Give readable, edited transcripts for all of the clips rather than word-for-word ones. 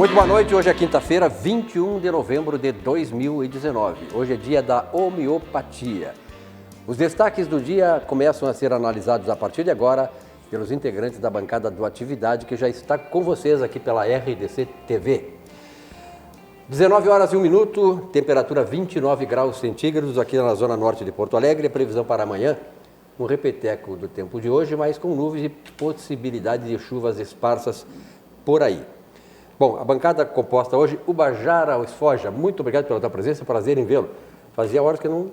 Muito boa noite, hoje é quinta-feira, 21 de novembro de 2019. Hoje é dia da homeopatia. Os destaques do dia começam a ser analisados a partir de agora pelos integrantes da bancada do Atividade, que já está com vocês aqui pela RDC TV. 19 horas e 1 minuto, temperatura 29 graus centígrados aqui na zona norte de Porto Alegre. A previsão para amanhã, um repeteco do tempo de hoje, mas com nuvens e possibilidade de chuvas esparsas por aí. Bom, a bancada composta hoje, Ubajara Esfoja, muito obrigado pela tua presença, prazer em vê-lo. Fazia horas que eu não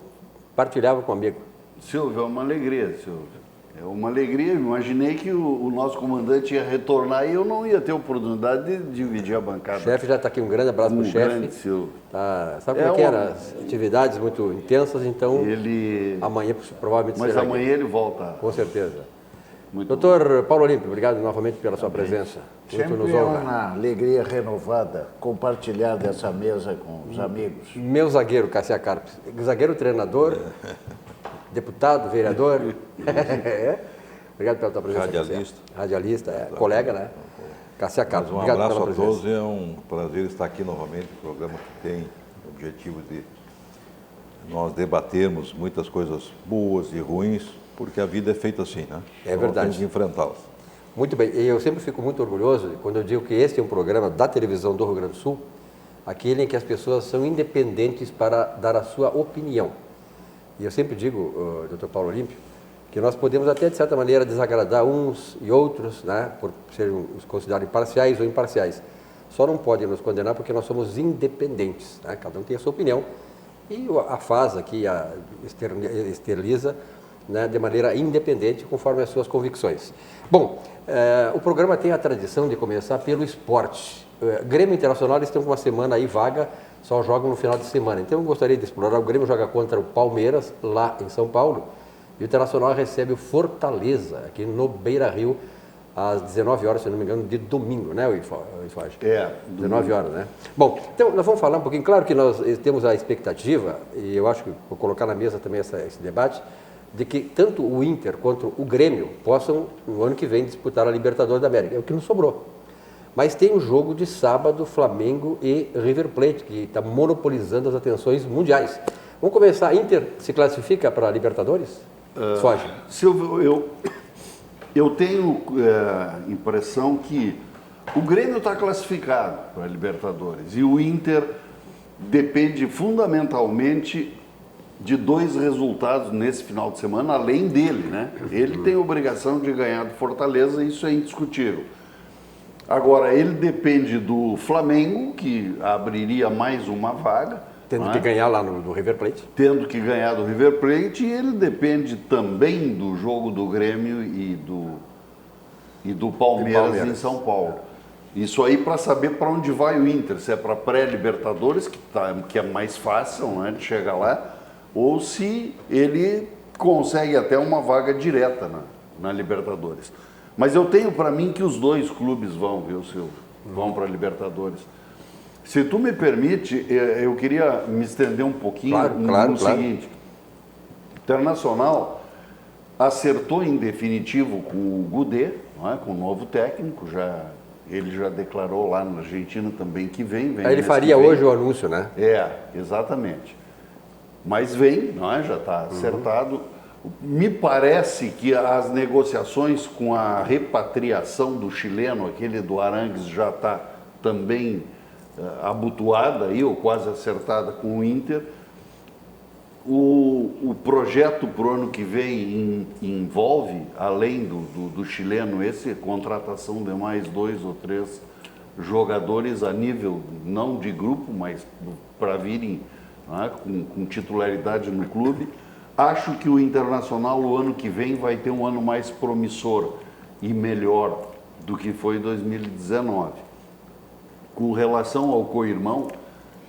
partilhava com um amigo. Silvio, é uma alegria, Silvio. É uma alegria. Imaginei que o nosso comandante ia retornar e eu não ia ter oportunidade de dividir a bancada. O chefe já está aqui, um grande abraço para o chefe. Grande, Silvio. Tá, sabe como é que era? As atividades muito intensas, então amanhã provavelmente Mas será amanhã aqui. ele volta. Com certeza. Muito Doutor Paulo Olímpio, obrigado novamente pela sua presença. Sempre Muito nos é honra. uma alegria renovada compartilhar dessa mesa com os amigos. Meu zagueiro, Cassia Carpes. Zagueiro, treinador, deputado, vereador. É. Obrigado pela tua presença. Radialista. Radialista, colega, né? Cassia Carpes, Um obrigado abraço pela a presença. todos e é um prazer estar aqui novamente, um programa que tem o objetivo de nós debatermos muitas coisas boas e ruins, porque a vida é feita assim, né? É Então, verdade. temos que enfrentá-las. Muito bem, e eu sempre fico muito orgulhoso quando eu digo que este é um programa da televisão do Rio Grande do Sul, aquele em que as pessoas são independentes para dar a sua opinião. E eu sempre digo, Dr. Paulo Olímpio, que nós podemos até, de certa maneira, desagradar uns e outros, né, por serem considerados parciais ou imparciais. Só não podem nos condenar porque nós somos independentes, né? Cada um tem a sua opinião. E a FAS aqui esteriliza, né, de maneira independente, conforme as suas convicções. Bom, o programa tem a tradição de começar pelo esporte. Grêmio Internacional, eles estão com uma semana aí vaga, só jogam no final de semana. Então eu gostaria de explorar, o Grêmio joga contra o Palmeiras, lá em São Paulo, e o Internacional recebe o Fortaleza, aqui no Beira-Rio, às 19 horas, se não me engano, de domingo, né, Isfage? 19 horas, né? Bom, então nós vamos falar um pouquinho, claro que nós temos a expectativa, e eu acho que vou colocar na mesa também esse debate, de que tanto o Inter quanto o Grêmio possam, no ano que vem, disputar a Libertadores da América. É o que não sobrou. Mas tem o jogo de sábado, Flamengo e River Plate, que está monopolizando as atenções mundiais. Vamos começar. Inter se classifica para a Libertadores? Foge. Silvio, eu tenho impressão que o Grêmio está classificado para a Libertadores e o Inter depende fundamentalmente de dois resultados nesse final de semana, além dele, né? Ele tem a obrigação de ganhar do Fortaleza, isso é indiscutível. Agora, ele depende do Flamengo, que abriria mais uma vaga. Tendo que ganhar lá no River Plate. Tendo que ganhar do River Plate, e ele depende também do jogo do Grêmio e do Palmeiras em São Paulo. Isso aí para saber para onde vai o Inter, se é para pré-Libertadores, que é mais fácil, né, de chegar lá, ou se ele consegue até uma vaga direta na Libertadores. Mas eu tenho para mim que os dois clubes vão, viu, Silvio? Vão para a Libertadores. Se tu me permite, eu queria me estender um pouquinho no seguinte. O Internacional acertou em definitivo com o Cudê, não é? Com o novo técnico, ele já declarou lá na Argentina também que vem. Aí ele faria hoje o anúncio, né? Exatamente. Mas vem, não é? Já está acertado. Me parece que as negociações com a repatriação do chileno, aquele do Arangues, já está também abotoada aí, ou quase acertada com o Inter. O projeto para o ano que vem envolve, além do chileno, a contratação de mais 2 ou 3 jogadores a nível, não de grupo, mas para virem, né, com titularidade no clube. Acho que o Internacional, o ano que vem, vai ter um ano mais promissor e melhor do que foi 2019. Com relação ao co-irmão,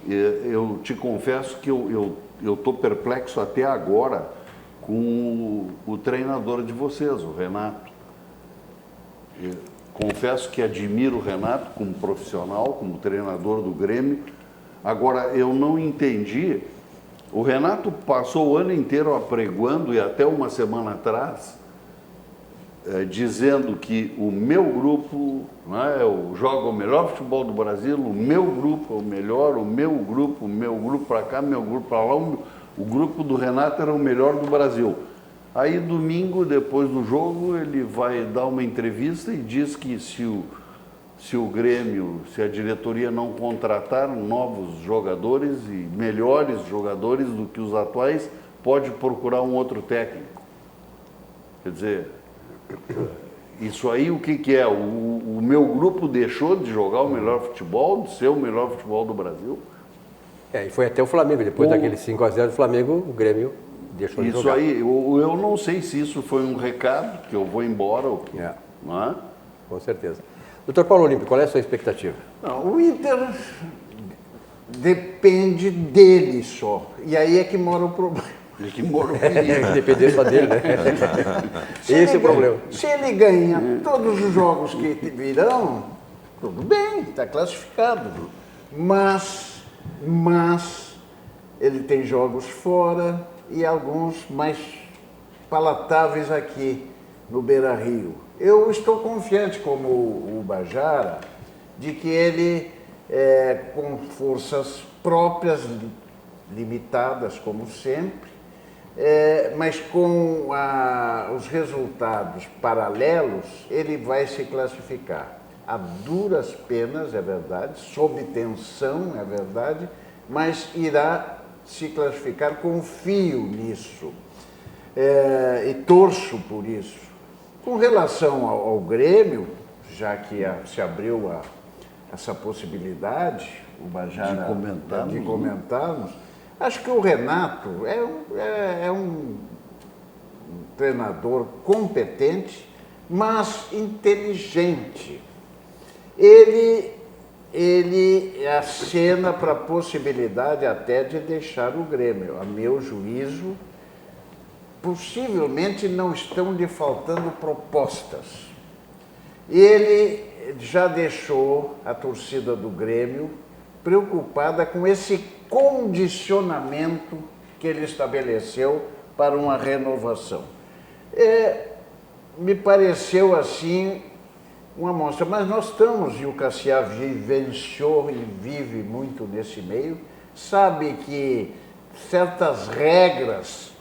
eu te confesso que eu estou perplexo até agora com o treinador de vocês, o Renato. Confesso que admiro o Renato como profissional, como treinador do Grêmio. Agora, eu não entendi. O Renato passou o ano inteiro apregoando, e até uma semana atrás, dizendo que o meu grupo, né, joga o melhor futebol do Brasil, o meu grupo é o melhor, o meu grupo para cá, meu grupo para lá, o grupo do Renato era o melhor do Brasil. Aí domingo, depois do jogo, ele vai dar uma entrevista e diz que se o Grêmio, se a diretoria não contratar novos jogadores e melhores jogadores do que os atuais, pode procurar um outro técnico. Quer dizer, isso aí o que é? O meu grupo deixou de jogar o melhor futebol, de ser o melhor futebol do Brasil? E foi até o Flamengo, depois daquele 5-0 do Flamengo, o Grêmio deixou de jogar. Isso aí, eu não sei se isso foi um recado, que eu vou embora, ou que, não é? Com certeza. Doutor Paulo Olímpio, qual é a sua expectativa? Não, o Inter depende dele só. E aí é que mora o problema. É que mora o perigo. É que depender só dele, né? Esse é o problema. Se ele ganha todos os jogos que virão, tudo bem, está classificado. Mas ele tem jogos fora e alguns mais palatáveis aqui no Beira-Rio. Eu estou confiante, como o Bajara, de que ele, com forças próprias, limitadas como sempre, mas com os resultados paralelos, ele vai se classificar. A duras penas, é verdade, sob tensão, é verdade, mas irá se classificar, confio nisso e torço por isso. Com relação ao Grêmio, já que se abriu essa possibilidade, o Bajara, de comentarmos, acho que o Renato é um treinador competente, mas inteligente. Ele acena para a possibilidade até de deixar o Grêmio. A meu juízo, possivelmente não estão lhe faltando propostas. Ele já deixou a torcida do Grêmio preocupada com esse condicionamento que ele estabeleceu para uma renovação. Me pareceu assim uma amostra, mas nós estamos, e o Cassiá vivenciou e vive muito nesse meio, sabe que certas regras,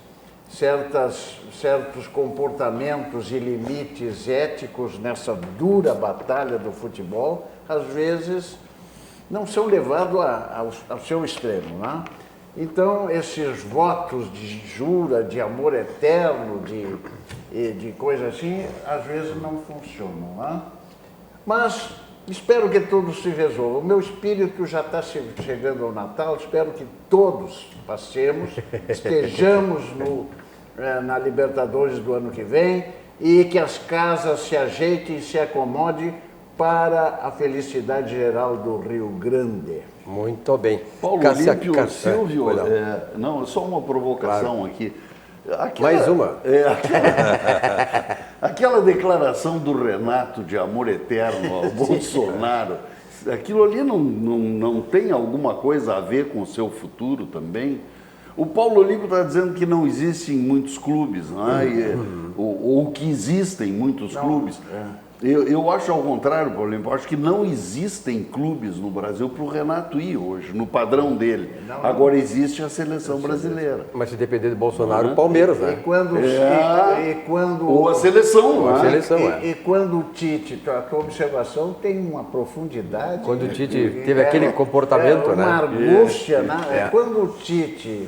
certos comportamentos e limites éticos nessa dura batalha do futebol, às vezes não são levados ao seu extremo, né? Então, esses votos de jura, de amor eterno, de coisa assim, às vezes não funcionam, né? Mas espero que tudo se resolva. O meu espírito já está chegando ao Natal, espero que todos passemos, estejamos na Libertadores do ano que vem e que as casas se ajeitem e se acomodem para a felicidade geral do Rio Grande. Muito bem. Paulo Olímpio, Silvio, não, só uma provocação aqui. Mais uma. Aquela declaração do Renato de amor eterno ao Bolsonaro, aquilo ali não tem alguma coisa a ver com o seu futuro também? O Paulo Olímpio está dizendo que não existem muitos clubes, né? ou que existem muitos clubes. Eu acho ao contrário, Paulo Olímpio, eu acho que não existem clubes no Brasil para o Renato ir hoje, no padrão dele. Agora existe a seleção brasileira. Mas se depender do Bolsonaro, o Palmeiras, né? Ou a seleção. Ou a seleção, E quando o Tite, a tua observação tem uma profundidade. Quando o Tite teve aquele comportamento, né? Uma angústia, né? Quando o Tite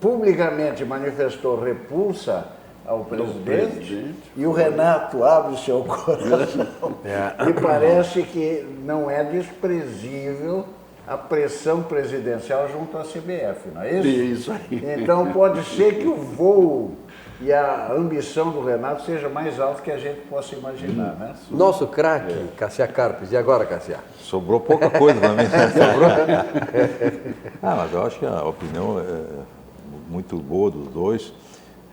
publicamente manifestou repulsa ao presidente, e o Renato abre o seu coração. Me parece que não é desprezível a pressão presidencial junto à CBF, não é isso? Isso aí. Então pode ser que o voo e a ambição do Renato seja mais alto que a gente possa imaginar, né? Nosso craque, Cassiá Carpes. E agora, Cassiá? Sobrou pouca coisa para mim. Mas eu acho que a opinião é muito boa dos dois.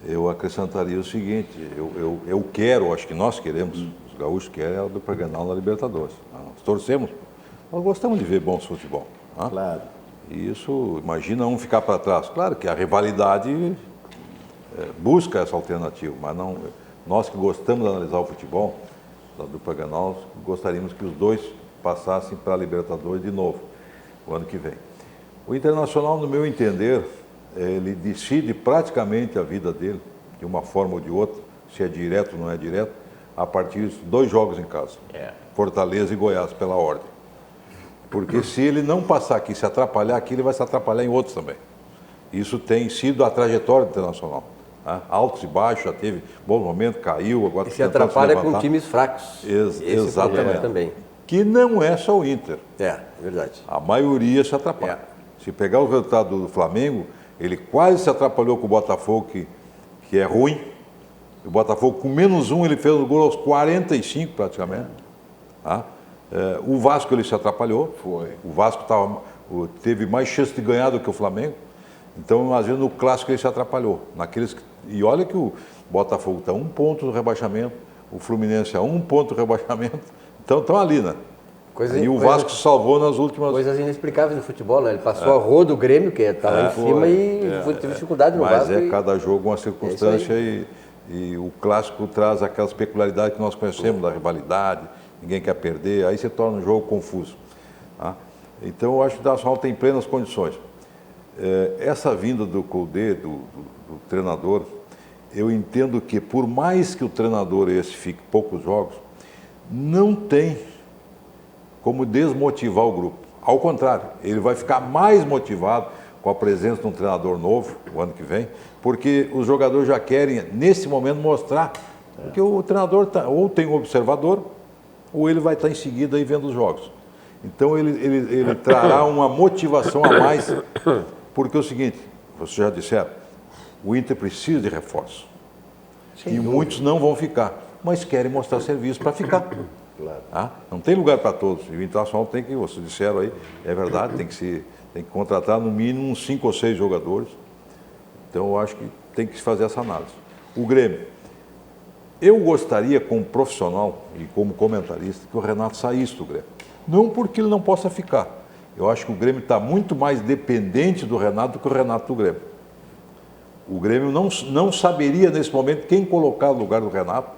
Eu acrescentaria o seguinte, eu quero, acho que nós queremos, os gaúchos querem para ganhar na Libertadores. Nós torcemos, nós gostamos de ver bons futebol. Né? Claro. E isso, imagina um ficar para trás. Claro que a rivalidade busca essa alternativa, mas não, Nós que gostamos de analisar o futebol, da dupla Grenal, gostaríamos que os dois passassem para a Libertadores de novo, o ano que vem. O Internacional, no meu entender, ele decide praticamente a vida dele, de uma forma ou de outra, se é direto ou não é direto, a partir de 2 jogos em casa. Fortaleza e Goiás, pela ordem. Porque se ele não passar aqui, se atrapalhar aqui, ele vai se atrapalhar em outros também. Isso tem sido a trajetória do Internacional. Tá? Altos e baixos, já teve bons momentos, caiu, agora... E se atrapalha com times fracos. Exatamente. Também. Que não é só o Inter. É verdade. A maioria se atrapalha. Se pegar o resultado do Flamengo, ele quase se atrapalhou com o Botafogo, que é ruim. O Botafogo, com -1, ele fez o gol aos 45 praticamente. Tá? O Vasco, ele se atrapalhou. O Vasco teve mais chance de ganhar do que o Flamengo. Então, às vezes, no clássico ele se atrapalhou. E olha que o Botafogo está 1 ponto do rebaixamento, o Fluminense a 1 ponto do rebaixamento. Então, estão ali, né? E o Vasco se salvou nas últimas... Coisas inexplicáveis no futebol, né? Ele passou a rodo do Grêmio, que está lá em cima, e teve dificuldade no Vasco. Mas cada jogo uma circunstância e o clássico traz aquelas peculiaridades que nós conhecemos, da rivalidade, ninguém quer perder, aí se torna um jogo confuso. Tá? Então, eu acho que o Internacional tem plenas condições. Essa vinda do Coudet, do treinador, eu entendo que, por mais que o treinador esse fique poucos jogos, não tem como desmotivar o grupo. Ao contrário, ele vai ficar mais motivado com a presença de um treinador novo, o ano que vem, porque os jogadores já querem, nesse momento, mostrar que o treinador ou tem um observador, ou ele vai estar em seguida aí vendo os jogos. Então, ele trará uma motivação a mais, porque é o seguinte, vocês já disseram, o Inter precisa de reforço. E muitos não vão ficar, mas querem mostrar serviço para ficar. Claro. Tá? Não tem lugar para todos. E o Internacional tem que, vocês disseram aí, é verdade, tem que contratar no mínimo uns 5 ou 6 jogadores. Então eu acho que tem que se fazer essa análise. O Grêmio. Eu gostaria, como profissional e como comentarista, que o Renato saísse do Grêmio. Não porque ele não possa ficar. Eu acho que o Grêmio está muito mais dependente do Renato do que o Renato do Grêmio. O Grêmio não saberia, nesse momento, quem colocar no lugar do Renato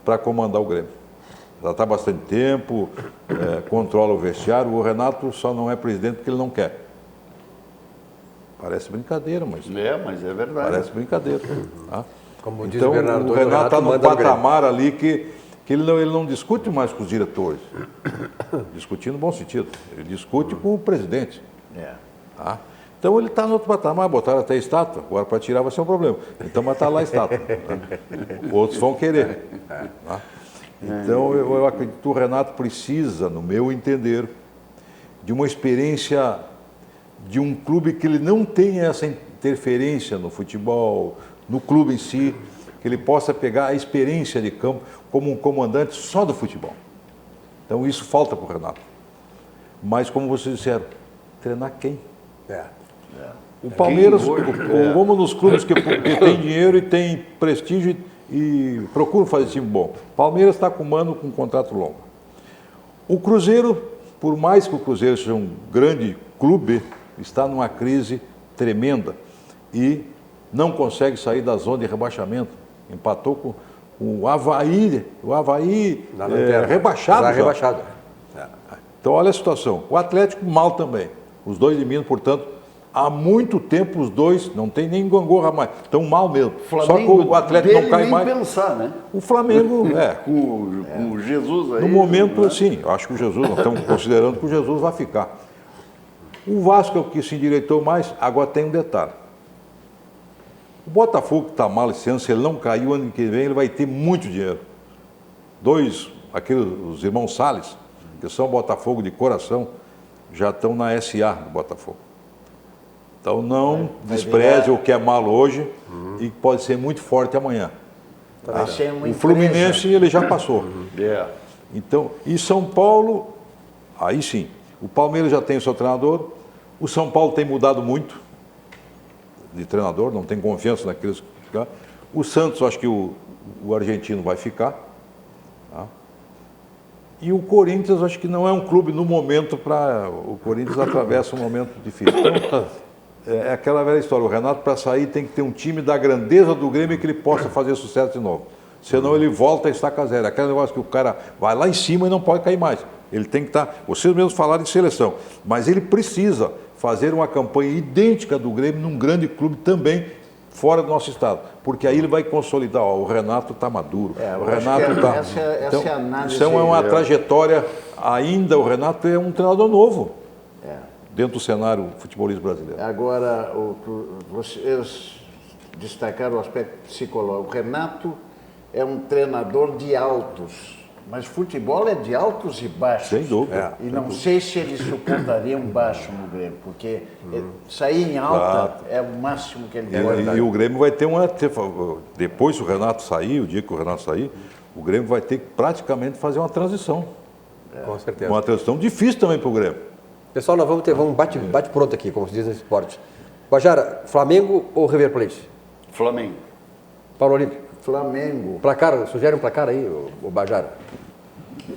para comandar o Grêmio. Já está há bastante tempo, controla o vestiário. O Renato só não é presidente porque ele não quer. Parece brincadeira, mas... mas é verdade. Parece brincadeira. Tá? Como diz então, o Renato está num patamar ali que ele não discute mais com os diretores. Discutindo no bom sentido. Ele discute com o presidente. Tá? Então ele está no outro patamar, botaram até estátua, agora para tirar vai ser um problema. Então, mas está lá a estátua. Né? Outros vão querer. Tá? Então, eu acredito que o Renato precisa, no meu entender, de uma experiência de um clube que ele não tenha essa interferência no futebol, no clube em si, que ele possa pegar a experiência de campo como um comandante só do futebol. Então, isso falta para o Renato. Mas, como vocês disseram, treinar quem? O Palmeiras, vamos nos clubes que tem dinheiro e tem prestígio e procuram fazer time bom. O Palmeiras está com um contrato longo. O Cruzeiro, por mais que o Cruzeiro seja um grande clube, está numa crise tremenda e não consegue sair da zona de rebaixamento. Empatou com o Avaí rebaixado. Já. Rebaixado. Então, olha a situação. O Atlético mal também. Os dois de Minas, portanto, há muito tempo os dois não tem nem gangorra mais. Estão mal mesmo. Flamengo, só que o Atlético não cai nem mais. Pensar, né? O Flamengo, com o Jesus aí. No momento, sim, eu acho que o Jesus, nós estamos considerando que o Jesus vai ficar. O Vasco é o que se endireitou mais, agora tem um detalhe. O Botafogo que está mal esse ano, se ele não cair o ano que vem, ele vai ter muito dinheiro. Os irmãos Salles, que são Botafogo de coração, já estão na SA do Botafogo. Então não despreze o que é mal hoje e pode ser muito forte amanhã. Vai ser uma o Fluminense ele já passou. Então, e São Paulo, aí sim, o Palmeiras já tem o seu treinador, o São Paulo tem mudado muito de treinador, não tem confiança naqueles. O Santos, acho que o argentino vai ficar. Tá? E o Corinthians, acho que não é um clube no momento para... O Corinthians atravessa um momento difícil. Então, É aquela velha história, o Renato para sair tem que ter um time da grandeza do Grêmio que ele possa fazer sucesso de novo. Senão ele volta a estaca zero. Aquele negócio que o cara vai lá em cima e não pode cair mais. Ele tem que estar, vocês mesmos falaram de seleção, mas ele precisa fazer uma campanha idêntica do Grêmio num grande clube também, fora do nosso estado. Porque aí ele vai consolidar, ó, o Renato está maduro, o Renato está... Essa é a análise. Então é uma trajetória, ainda o Renato é um treinador novo. Dentro do cenário futebolista brasileiro. Agora, vocês destacaram o aspecto psicológico. O Renato é um treinador de altos, mas futebol é de altos e baixos. Sem dúvida. E não sei se ele suportaria um baixo no Grêmio, porque sair em alta é o máximo que ele pode dar. E o Grêmio vai ter uma... Depois que o Renato sair, o dia que o Renato sair, o Grêmio vai ter que praticamente fazer uma transição. Com certeza. Uma transição difícil também para o Grêmio. Pessoal, nós vamos ter um bate-pronto aqui, como se diz no esporte. Guajara, Flamengo ou River Plate? Flamengo. Paulo Olímpio. Flamengo. Placar, sugere um placar aí, o Bajara.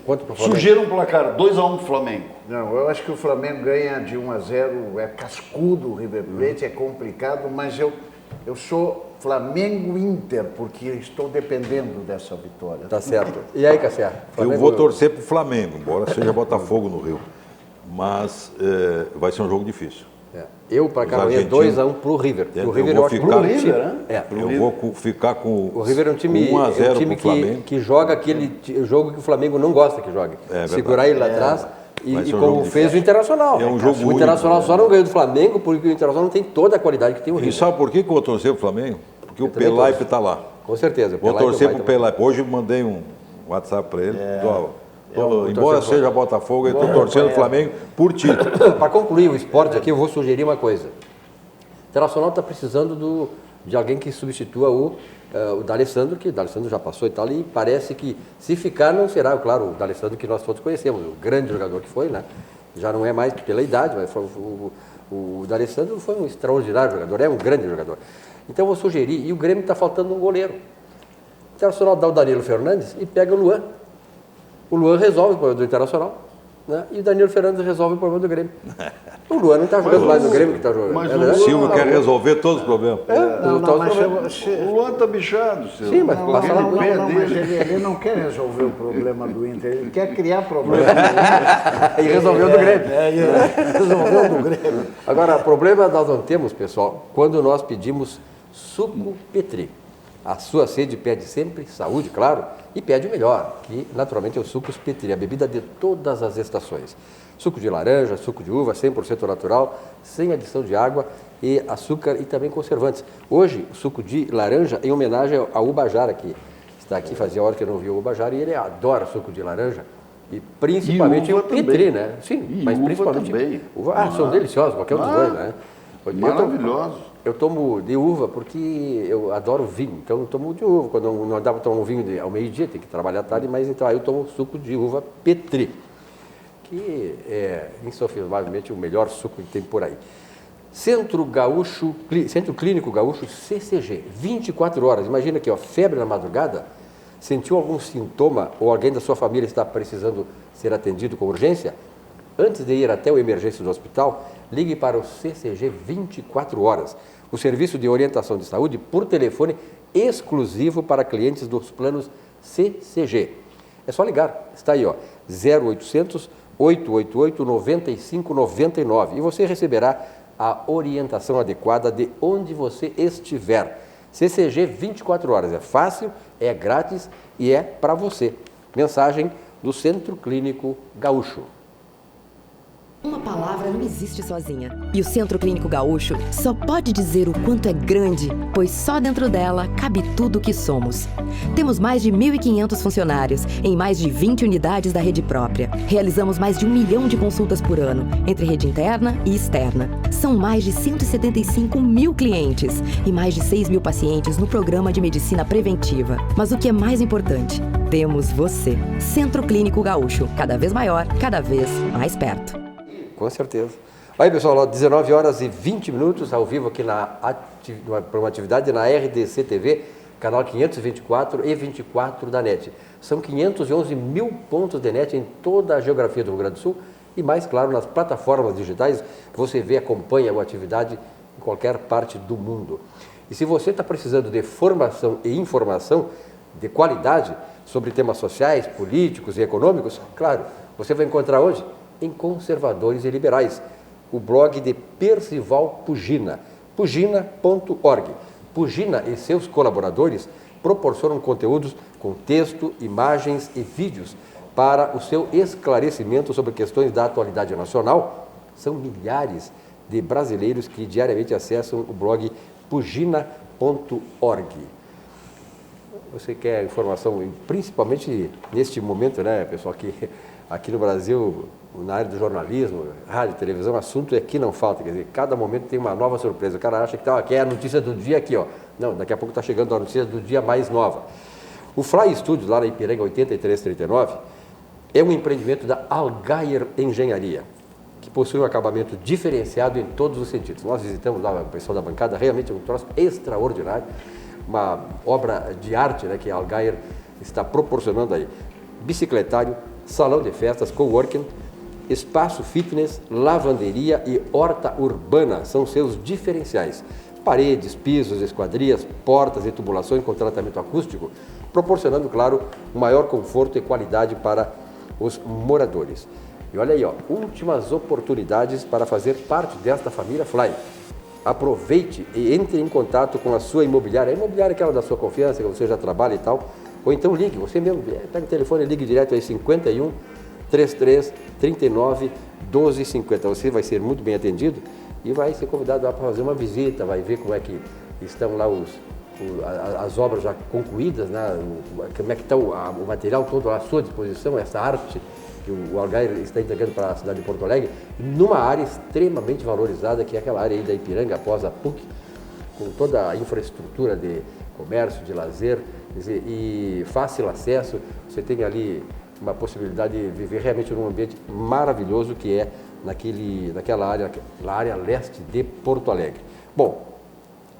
Quanto para o Flamengo? Sugira um placar, 2-1 Flamengo. Não, eu acho que o Flamengo ganha de 1-0, é cascudo o River Plate, é complicado, mas eu sou Flamengo-Inter, porque estou dependendo dessa vitória. Tá certo. E aí, Cassiar? Eu vou torcer para o Flamengo, embora seja Botafogo no Rio. Mas vai ser um jogo difícil. Eu, para cá, é 2-1 para o River. O River vou ficar, River, né? Eu vou ficar com o River é um time, 1-0 que joga aquele jogo que o Flamengo não gosta que jogue. Segurar ele lá atrás. E como fez o Internacional. É um jogo o Internacional só não ganhou do Flamengo porque o Internacional não tem toda a qualidade que tem o River. E sabe por que eu vou torcer para o Flamengo? Porque o Pelaipe está lá. Com certeza. Vou torcer para o Pelaipe. Hoje eu mandei um WhatsApp para ele. Embora seja Botafogo, eu estou torcendo o Flamengo por ti. Para concluir o esporte aqui, eu vou sugerir uma coisa. O Internacional está precisando de alguém que substitua o D'Alessandro, que o D'Alessandro já passou e tal, e parece que se ficar não será, claro, o D'Alessandro que nós todos conhecemos, o grande jogador que foi, né? Já não é mais pela idade, mas o D'Alessandro foi um extraordinário jogador, é um grande jogador. Então eu vou sugerir, e o Grêmio está faltando um goleiro. O Internacional dá o Danilo Fernandes e pega o Luan. O Luan resolve o problema do Internacional, né? E o Danilo Fernandes resolve o problema do Grêmio. O Luan não está jogando mais no Grêmio que está jogando. Mas o Silvio quer resolver todos os problemas. O Luan está bichado, Silvio. Sim, mas passa lá Não, mas ele não quer resolver o problema do Inter, ele quer criar problema. E resolveu do Grêmio. Resolveu do Grêmio. Agora, o problema nós não temos, pessoal, quando nós pedimos suco Petri. A sua sede pede sempre saúde, claro, e pede o melhor, que naturalmente é o Sucos Petri, a bebida de todas as estações. Suco de laranja, suco de uva, 100% natural, sem adição de água e açúcar e também conservantes. Hoje, o suco de laranja em homenagem ao Ubajara, que está aqui, fazia hora que eu não vi o Ubajara, e ele adora suco de laranja. E principalmente o Petri, também. né? Sim, E mas uva principalmente. também. São deliciosos, qualquer um dos dois, né? Maravilhoso. Eu tomo de uva porque eu adoro vinho, então eu tomo de uva. Quando não dá para tomar um vinho ao meio-dia, tem que trabalhar tarde, mas então aí eu tomo suco de uva Petri, que é insofismavelmente o melhor suco que tem por aí. Centro Clínico Gaúcho CCG, 24 horas. Imagina aqui, ó, febre na madrugada, sentiu algum sintoma ou alguém da sua família está precisando ser atendido com urgência? Antes de ir até o emergência do hospital, ligue para o CCG 24 horas. O serviço de orientação de saúde por telefone exclusivo para clientes dos planos CCG. É só ligar, está aí, ó, 0800 888 9599 e você receberá a orientação adequada de onde você estiver. CCG 24 horas, é fácil, é grátis e é para você. Mensagem do Centro Clínico Gaúcho. Uma palavra não existe sozinha. E o Centro Clínico Gaúcho só pode dizer o quanto é grande, pois só dentro dela cabe tudo o que somos. Temos mais de 1.500 funcionários em mais de 20 unidades da rede própria. Realizamos mais de 1 milhão de consultas por ano, entre rede interna e externa. São mais de 175 mil clientes e mais de 6 mil pacientes no programa de medicina preventiva. Mas o que é mais importante, temos você. Centro Clínico Gaúcho, cada vez maior, cada vez mais perto. Com certeza. Aí, pessoal, 19 horas e 20 minutos, ao vivo aqui para uma atividade na RDC TV, canal 524 e 24 da NET. São 511 mil pontos de NET em toda a geografia do Rio Grande do Sul e mais, claro, nas plataformas digitais. Você vê, acompanha a atividade em qualquer parte do mundo. E se você está precisando de formação e informação de qualidade sobre temas sociais, políticos e econômicos, claro, você vai encontrar hoje em Conservadores e Liberais, o blog de Percival Pugina, pugina.org. Pugina e seus colaboradores proporcionam conteúdos com texto, imagens e vídeos para o seu esclarecimento sobre questões da atualidade nacional. São milhares de brasileiros que diariamente acessam o blog pugina.org. Você quer informação, principalmente neste momento, né, pessoal, que aqui no Brasil, na área do jornalismo, rádio, televisão, assunto é que não falta, quer dizer, cada momento tem uma nova surpresa. O cara acha que é a notícia do dia aqui, ó. Não, daqui a pouco está chegando a notícia do dia mais nova. O Fly Studios, lá na Ipiranga 8339, é um empreendimento da Algair Engenharia, que possui um acabamento diferenciado em todos os sentidos. Nós visitamos lá o pessoal da bancada, realmente é um troço extraordinário, uma obra de arte, né, que a Algair está proporcionando aí. Bicicletário, salão de festas, coworking, espaço fitness, lavanderia e horta urbana são seus diferenciais. Paredes, pisos, esquadrias, portas e tubulações com tratamento acústico, proporcionando, claro, maior conforto e qualidade para os moradores. E olha aí, ó, últimas oportunidades para fazer parte desta família Fly. Aproveite e entre em contato com a sua imobiliária, a imobiliária é aquela da sua confiança, que você já trabalha e tal, ou então ligue, você mesmo, pega o telefone e ligue direto aí 51 33 39 12 50. Você vai ser muito bem atendido e vai ser convidado para fazer uma visita, vai ver como é que estão lá as obras já concluídas, né? Como é que está o material todo à sua disposição, essa arte que o Algair está entregando para a cidade de Porto Alegre, numa área extremamente valorizada, que é aquela área aí da Ipiranga, após a PUC, com toda a infraestrutura de comércio, de lazer, quer dizer, e fácil acesso. Você tem ali uma possibilidade de viver realmente num ambiente maravilhoso que é naquela área, na área leste de Porto Alegre. Bom,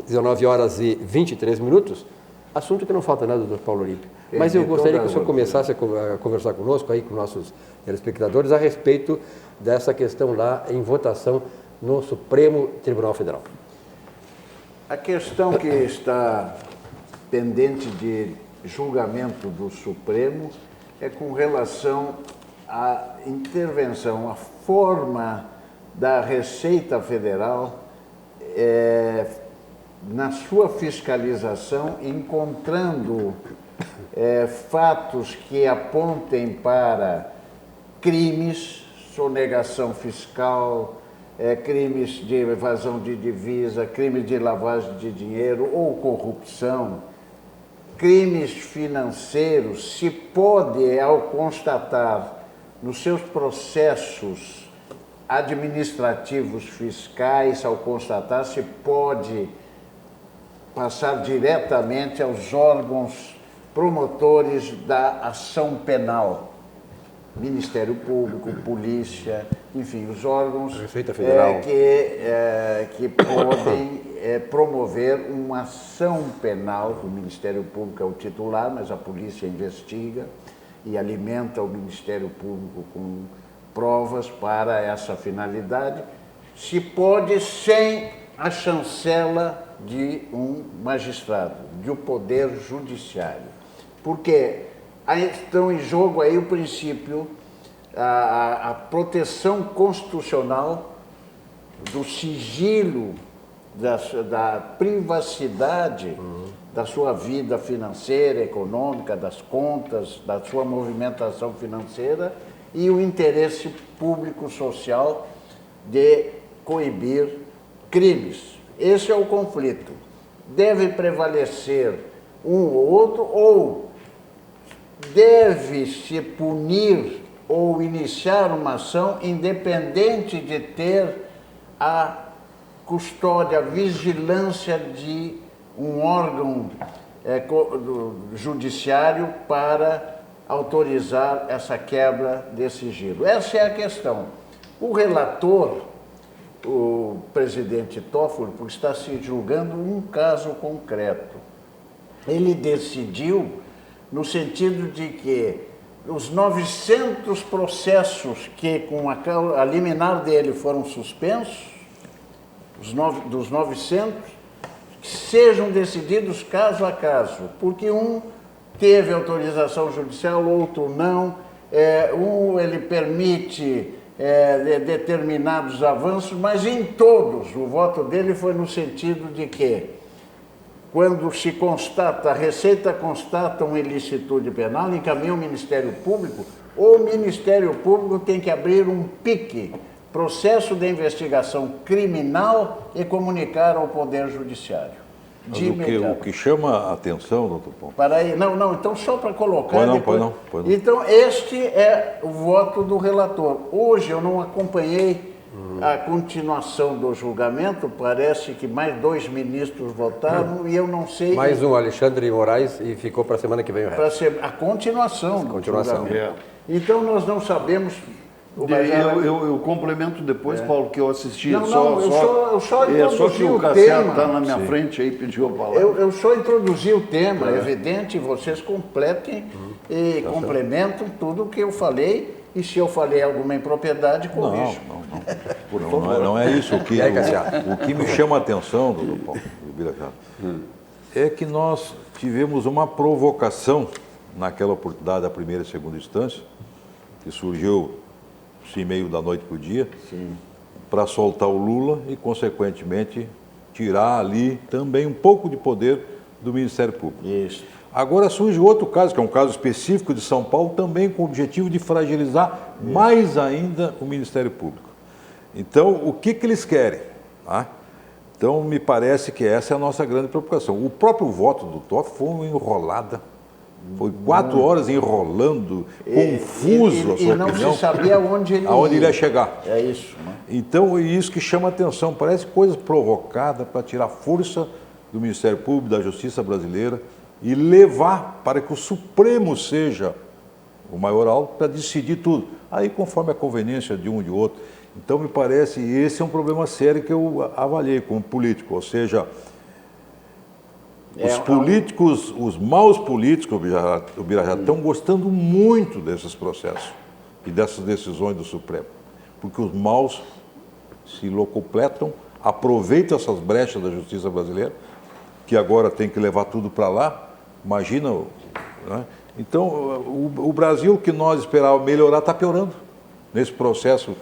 19 horas e 23 minutos, assunto que não falta nada, doutor Paulo Olímpio. Mas eu gostaria que o senhor começasse a conversar conosco, aí com nossos telespectadores, a respeito dessa questão lá em votação no Supremo Tribunal Federal. A questão que está pendente de julgamento do Supremo é com relação à intervenção, à forma da Receita Federal na sua fiscalização, encontrando fatos que apontem para crimes, sonegação fiscal, crimes de evasão de divisa, crimes de lavagem de dinheiro ou corrupção, crimes financeiros. Se pode, ao constatar nos seus processos administrativos fiscais, ao constatar, se pode passar diretamente aos órgãos promotores da ação penal, Ministério Público, Polícia, enfim, os órgãos Receita Federal. Que podem promover uma ação penal. O Ministério Público é o titular, mas a Polícia investiga e alimenta o Ministério Público com provas para essa finalidade. Se pode sem a chancela de um magistrado, de um poder judiciário. Porque estão em jogo aí o princípio, a proteção constitucional do sigilo, da privacidade da sua vida financeira, econômica, das contas, da sua movimentação financeira e o interesse público-social de coibir crimes. Esse é o conflito. Deve prevalecer um ou outro, ou deve-se punir ou iniciar uma ação independente de ter a custódia, a vigilância de um órgão judiciário para autorizar essa quebra de sigilo. Essa é a questão. O relator, o presidente Toffoli, porque está se julgando um caso concreto, ele decidiu no sentido de que os 900 processos que com a liminar dele foram suspensos, dos 900, que sejam decididos caso a caso, porque um teve autorização judicial, outro não, um ele permite determinados avanços, mas em todos o voto dele foi no sentido de que, quando se constata, a Receita constata uma ilicitude penal, encaminha ao Ministério Público, o Ministério Público tem que abrir um PIC, processo de investigação criminal, e comunicar ao Poder Judiciário. Mas o que chama a atenção, doutor Pombo? Então só para colocar... Pois não. Então, este é o voto do relator. Hoje eu não acompanhei a continuação do julgamento, parece que mais 2 ministros votaram e eu não sei... Mais um, Alexandre Moraes, e ficou para a semana que vem o resto. Para ser a continuação do julgamento. Então nós não sabemos... Eu complemento depois, Paulo, que eu assisti. Eu só introduzi que o o Cassiano tema. Está na minha frente aí, pediu a palavra. Eu só introduzi o tema, é evidente, vocês completem e complementam tudo o que eu falei, e se eu falei alguma impropriedade, corrijo. Não é isso. O que me chama a atenção, doutor Paulo Birajara, é que nós tivemos uma provocação naquela oportunidade da primeira e segunda instância, que surgiu meio da noite para o dia, para soltar o Lula e, consequentemente, tirar ali também um pouco de poder do Ministério Público. Isso. Agora surge outro caso, que é um caso específico de São Paulo, também com o objetivo de fragilizar mais ainda o Ministério Público. Então, o que eles querem? Então, me parece que essa é a nossa grande preocupação. O próprio voto do Toffoli foi uma enrolada. Foi 4 horas enrolando, confuso a sua opinião. E não se sabia aonde ele ia chegar. É isso. Né? Então, é isso que chama a atenção. Parece coisa provocada para tirar força do Ministério Público, da Justiça brasileira, e levar para que o Supremo seja o maior alvo para decidir tudo. Aí, conforme a conveniência de um e de outro. Então, me parece, esse é um problema sério que eu avaliei como político, ou seja... Os políticos, os maus políticos, o Birajara, estão gostando muito desses processos e dessas decisões do Supremo, porque os maus se locupletam, aproveitam essas brechas da justiça brasileira, que agora tem que levar tudo para lá, imagina, né? Então, o Brasil que nós esperávamos melhorar está piorando nesse processo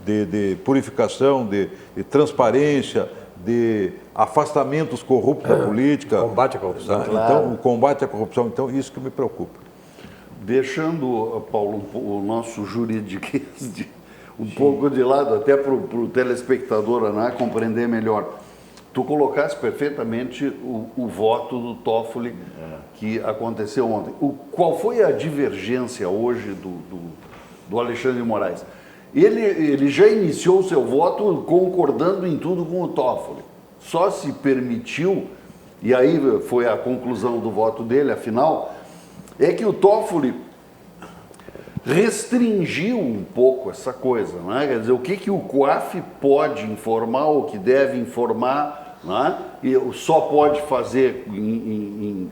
de purificação, de transparência, de afastamentos corruptos da política. Combate à corrupção. Então, o combate à corrupção, então, isso que me preocupa. Deixando, Paulo, o nosso juridiquês um pouco de lado, até para o telespectador compreender melhor. Tu colocaste perfeitamente o voto do Toffoli que aconteceu ontem. Qual foi a divergência hoje do Alexandre de Moraes? Ele já iniciou o seu voto concordando em tudo com o Toffoli. Só se permitiu, e aí foi a conclusão do voto dele, afinal, é que o Toffoli restringiu um pouco essa coisa, né? Quer dizer, o que o COAF pode informar, o que deve informar, né? E só pode fazer,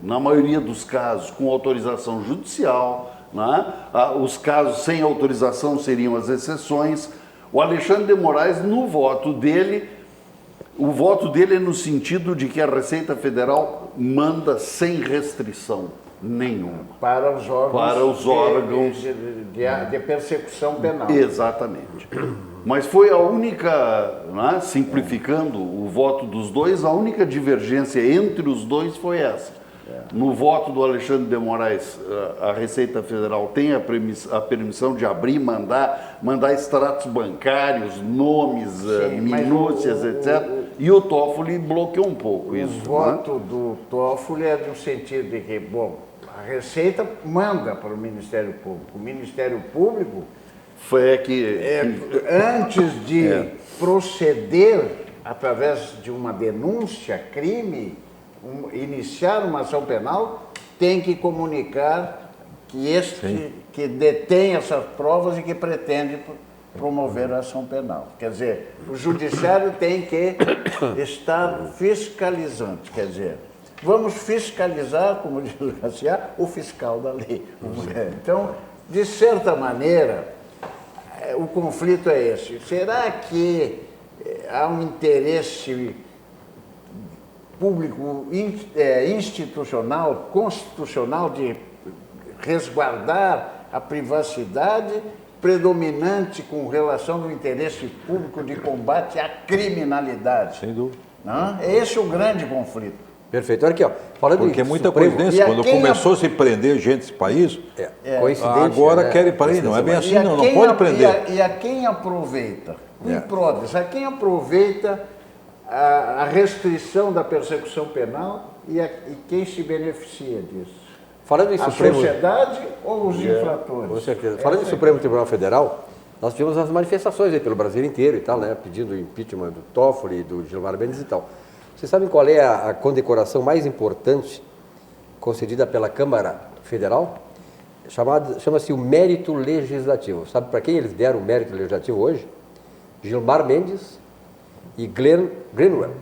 na maioria dos casos, com autorização judicial, né? Os casos sem autorização seriam as exceções. O Alexandre de Moraes, no voto dele, o voto dele é no sentido de que a Receita Federal manda sem restrição nenhuma. Para os órgãos de persecução penal. Exatamente. Mas foi a única, né, simplificando o voto dos dois, a única divergência entre os dois foi essa. No voto do Alexandre de Moraes, a Receita Federal tem a permissão de abrir, mandar extratos bancários, nomes, minúcias, etc. E o Toffoli bloqueou um pouco isso. O voto do Toffoli é no sentido de que, bom, a Receita manda para o Ministério Público. O Ministério Público, antes de proceder através de uma denúncia, crime, iniciar uma ação penal, tem que comunicar que detém essas provas e que pretende promover a ação penal. Quer dizer, o judiciário tem que estar fiscalizante, quer dizer, vamos fiscalizar, como diz o Cassiano, o fiscal da lei. Então, de certa maneira, o conflito é esse. Será que há um interesse público, institucional, constitucional de resguardar a privacidade predominante com relação ao interesse público de combate à criminalidade. Sem dúvida. Não? É esse o grande conflito. Perfeito. Olha aqui, ó, falando Porque é muita Supremo, coincidência. Quando começou a se prender gente nesse país, coincidente, agora né? querem prender. Não é bem assim, não quem pode prender. E a quem aproveita, em prodes, a quem aproveita a restrição da persecução penal e quem se beneficia disso? Falando em A Supremo, sociedade ou os infratores? com certeza. Falando em Supremo Tribunal Federal, nós tivemos as manifestações aí pelo Brasil inteiro e tal, né? Pedindo o impeachment do Toffoli, do Gilmar Mendes e tal. Vocês sabem qual é a condecoração mais importante concedida pela Câmara Federal? Chama-se o Mérito Legislativo. Sabe para quem eles deram o Mérito Legislativo hoje? Gilmar Mendes e Glenn Greenwald,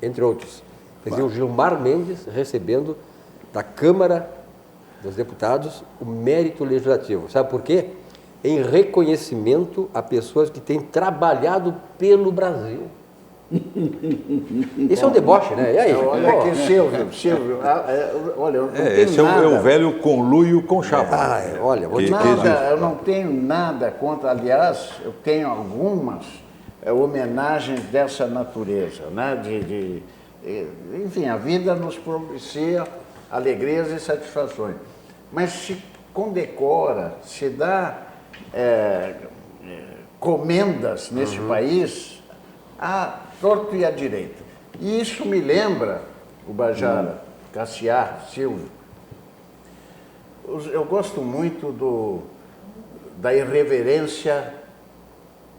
entre outros. Quer dizer, o Gilmar Mendes recebendo da Câmara dos Deputados o Mérito Legislativo. Sabe por quê? Em reconhecimento a pessoas que têm trabalhado pelo Brasil. Isso é um deboche, né? E aí? Olha aqui, Silvio, olha, eu não tenho Esse nada. é o velho conluio com chapa. Olha, vou te Eu não tenho nada contra, aliás, eu tenho algumas homenagens dessa natureza, né? Enfim, a vida nos propicia alegrias e satisfações, mas se condecora, se dá comendas nesse país a torto e à direita. E isso me lembra o Bajara, Cassiar, Silvio. Eu gosto muito da irreverência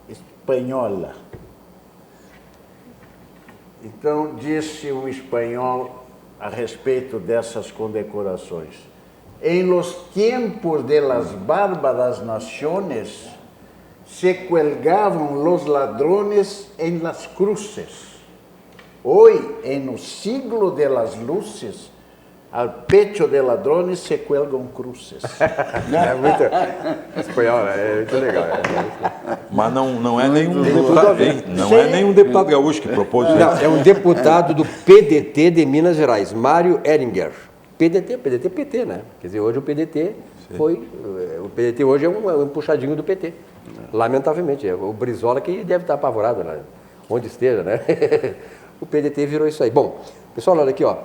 espanhola. Então, disse um espanhol a respeito dessas condecorações: em los tiempos de las bárbaras naciones se cuelgaban los ladrones en las cruces. Hoy, en el siglo de las luces, al pecho de ladrones se cuelgam cruces. É muito espanhol, é muito legal. Mas não é nenhum deputado, não é nenhum deputado gaúcho que propôs isso. Não, é um deputado do PDT de Minas Gerais, Mário Eringer. PDT, PT, né? Quer dizer, hoje o PDT o PDT hoje é um puxadinho do PT. Lamentavelmente, é o Brizola que deve estar apavorado, né? Onde esteja, né? O PDT virou isso aí. Bom, pessoal, olha aqui, ó.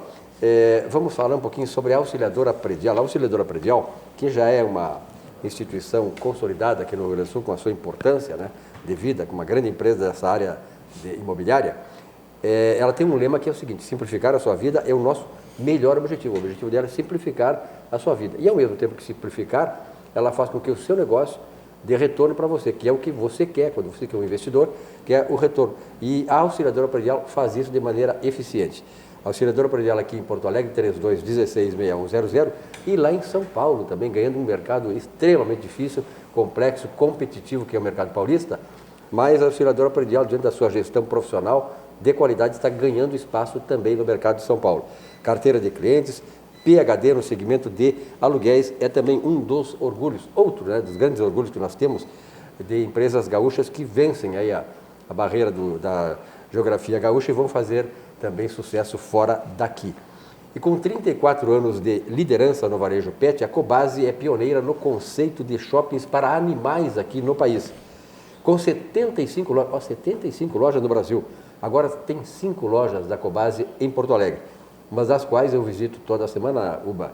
Vamos falar um pouquinho sobre a Auxiliadora Predial. A Auxiliadora Predial, que já é uma instituição consolidada aqui no Rio Grande do Sul, com a sua importância, né, devida, com uma grande empresa dessa área imobiliária, ela tem um lema que é o seguinte: simplificar a sua vida é o nosso melhor objetivo. O objetivo dela é simplificar a sua vida. E ao mesmo tempo que simplificar, ela faz com que o seu negócio dê retorno para você, que é o que você quer, quando você quer um investidor, que é o retorno. E a Auxiliadora Predial faz isso de maneira eficiente. A Auxiliadora Predial aqui em Porto Alegre, 32166100, e lá em São Paulo também, ganhando um mercado extremamente difícil, complexo, competitivo, que é o mercado paulista, mas a Auxiliadora Predial, diante da sua gestão profissional de qualidade, está ganhando espaço também no mercado de São Paulo. Carteira de clientes, PhD no segmento de aluguéis é também um dos orgulhos, outro, né, dos grandes orgulhos que nós temos de empresas gaúchas que vencem aí a barreira da geografia gaúcha e vão fazer também sucesso fora daqui. E com 34 anos de liderança no varejo pet, a Cobasi é pioneira no conceito de shoppings para animais aqui no país. Com 75 lojas no Brasil. Agora tem 5 lojas da Cobasi em Porto Alegre, uma das quais eu visito toda semana, Uba,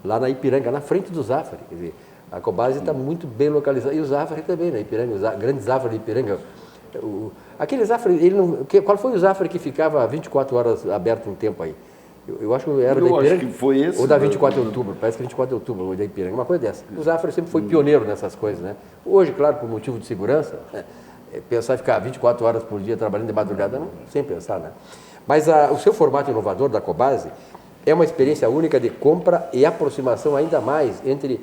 lá na Ipiranga, na frente do Zafari. Quer dizer, a Cobasi está muito bem localizada, e o Zafari também, na Ipiranga, o grande Zafari de Ipiranga. Aquele Zafari, qual foi o Zafari que ficava 24 horas aberto um tempo aí? Eu acho que era da Ipiranga. Acho que foi esse. Ou da 24 de outubro, parece que 24 de outubro, ou da Ipiranga, uma coisa dessa. O Zafari sempre foi pioneiro nessas coisas, né? Hoje, claro, por motivo de segurança, pensar em ficar 24 horas por dia trabalhando de madrugada, não, sem pensar, né? Mas o seu formato inovador da Cobasi é uma experiência única de compra e aproximação ainda mais entre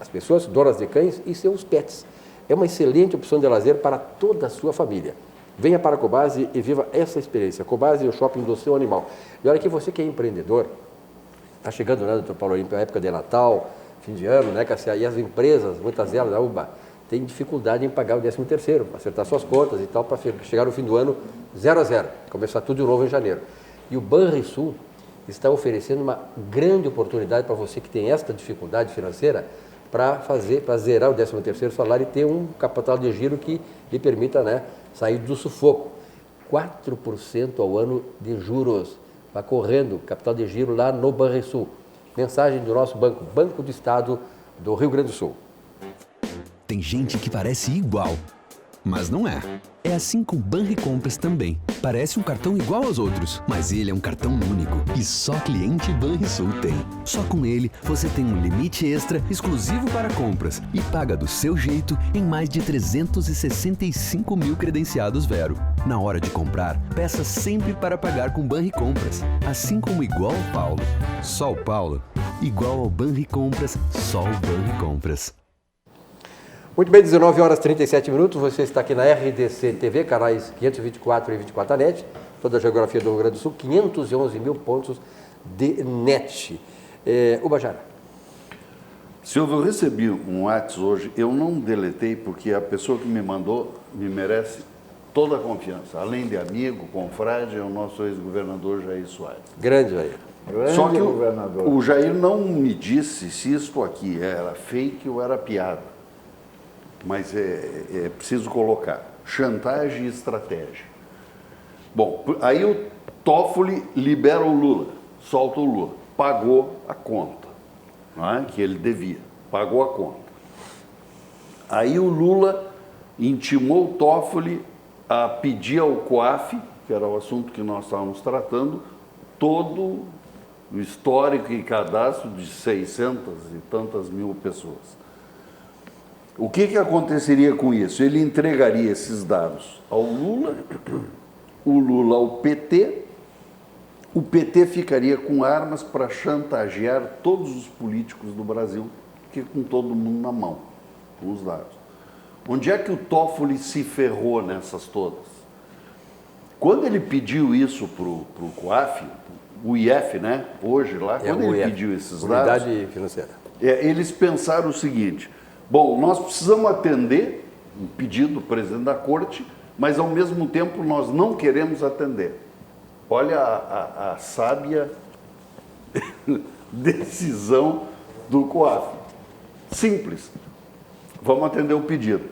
as pessoas, donas de cães e seus pets. É uma excelente opção de lazer para toda a sua família. Venha para a Cobasi e viva essa experiência. Cobasi é o shopping do seu animal. E olha que você que é empreendedor, está chegando, né, doutor Paulo Olímpio, a época de Natal, fim de ano, né, Cassia? E as empresas, muitas delas, a UBA, tem dificuldade em pagar o 13º, acertar suas contas e tal, para chegar no fim do ano 0 a 0, começar tudo de novo em janeiro. E o Banrisul está oferecendo uma grande oportunidade para você que tem esta dificuldade financeira para zerar o 13º salário e ter um capital de giro que lhe permita, né, sair do sufoco. 4% ao ano de juros. Vai correndo, capital de giro lá no Banrisul. Mensagem do nosso banco, Banco do Estado do Rio Grande do Sul. Tem gente que parece igual, mas não é. É assim com o Banricompras também. Parece um cartão igual aos outros, mas ele é um cartão único e só cliente Banrisul tem. Só com ele você tem um limite extra exclusivo para compras e paga do seu jeito em mais de 365 mil credenciados Vero. Na hora de comprar, peça sempre para pagar com Banricompras, assim como igual ao Paulo. Só o Paulo, igual ao Banricompras, só o Banricompras. Muito bem, 19 horas e 37 minutos, você está aqui na RDC TV, canais 524 e 24 net, toda a geografia do Rio Grande do Sul, 511 mil pontos de net. Ubajara. Silvio, eu recebi um WhatsApp hoje, eu não deletei porque a pessoa que me mandou me merece toda a confiança. Além de amigo, confrade, é o nosso ex-governador Jair Soares. Grande, Jair. Só que o Jair não me disse se isto aqui era fake ou era piada. Mas é preciso colocar chantagem e estratégia. Bom, aí o Toffoli libera o Lula, solta o Lula, pagou a conta, não é? Que ele devia, pagou a conta. Aí o Lula intimou o Toffoli a pedir ao COAF, que era o assunto que nós estávamos tratando, todo o histórico e cadastro de 600 e tantas mil pessoas. O que aconteceria com isso? Ele entregaria esses dados ao Lula, o Lula ao PT, o PT ficaria com armas para chantagear todos os políticos do Brasil, que com todo mundo na mão, com os dados. Onde é que o Toffoli se ferrou nessas todas? Quando ele pediu isso para o COAF, o IF, né? Hoje lá, quando ele pediu esses dados... Unidade financeira. Eles pensaram o seguinte... Bom, nós precisamos atender um pedido do presidente da Corte, mas ao mesmo tempo nós não queremos atender. Olha a sábia decisão do COAF. Simples. Vamos atender o pedido.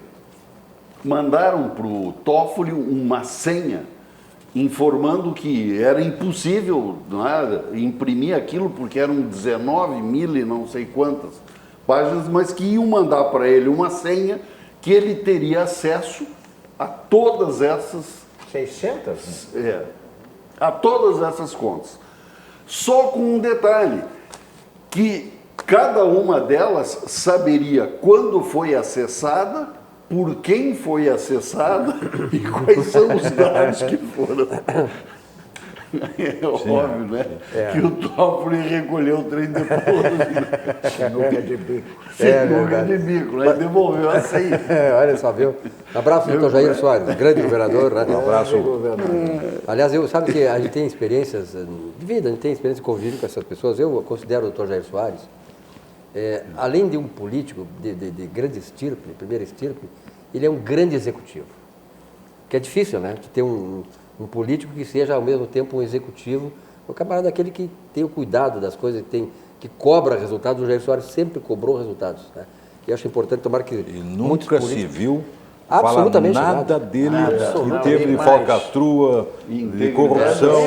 Mandaram para o Toffoli uma senha informando que era impossível, não é, imprimir aquilo porque eram 19 mil e não sei quantas páginas, mas que iam mandar para ele uma senha que ele teria acesso a todas essas... 600? A todas essas contas. Só com um detalhe, que cada uma delas saberia quando foi acessada, por quem foi acessada e quais são os dados que foram. É óbvio, né? Que o Toffoli recolheu o trem depois. Sinuca de bico. Sinuca de bico, né? Devolveu a senha. Olha só, viu? Abraço, doutor Jair Soares, grande governador, né? Um abraço. Aliás, sabe que a gente tem experiências de vida, a gente tem experiência de convívio com essas pessoas. Eu considero o doutor Jair Soares, além de um político de grande estirpe, primeira estirpe, ele é um grande executivo. Que é difícil, né? De ter um político que seja ao mesmo tempo um executivo, o camarada daquele que tem o cuidado das coisas, que cobra resultados. O Jair Soares sempre cobrou resultados, né? E acho importante tomar que e nunca se viu absolutamente falar nada dele absolutamente. que teve de falcatrua, de corrupção.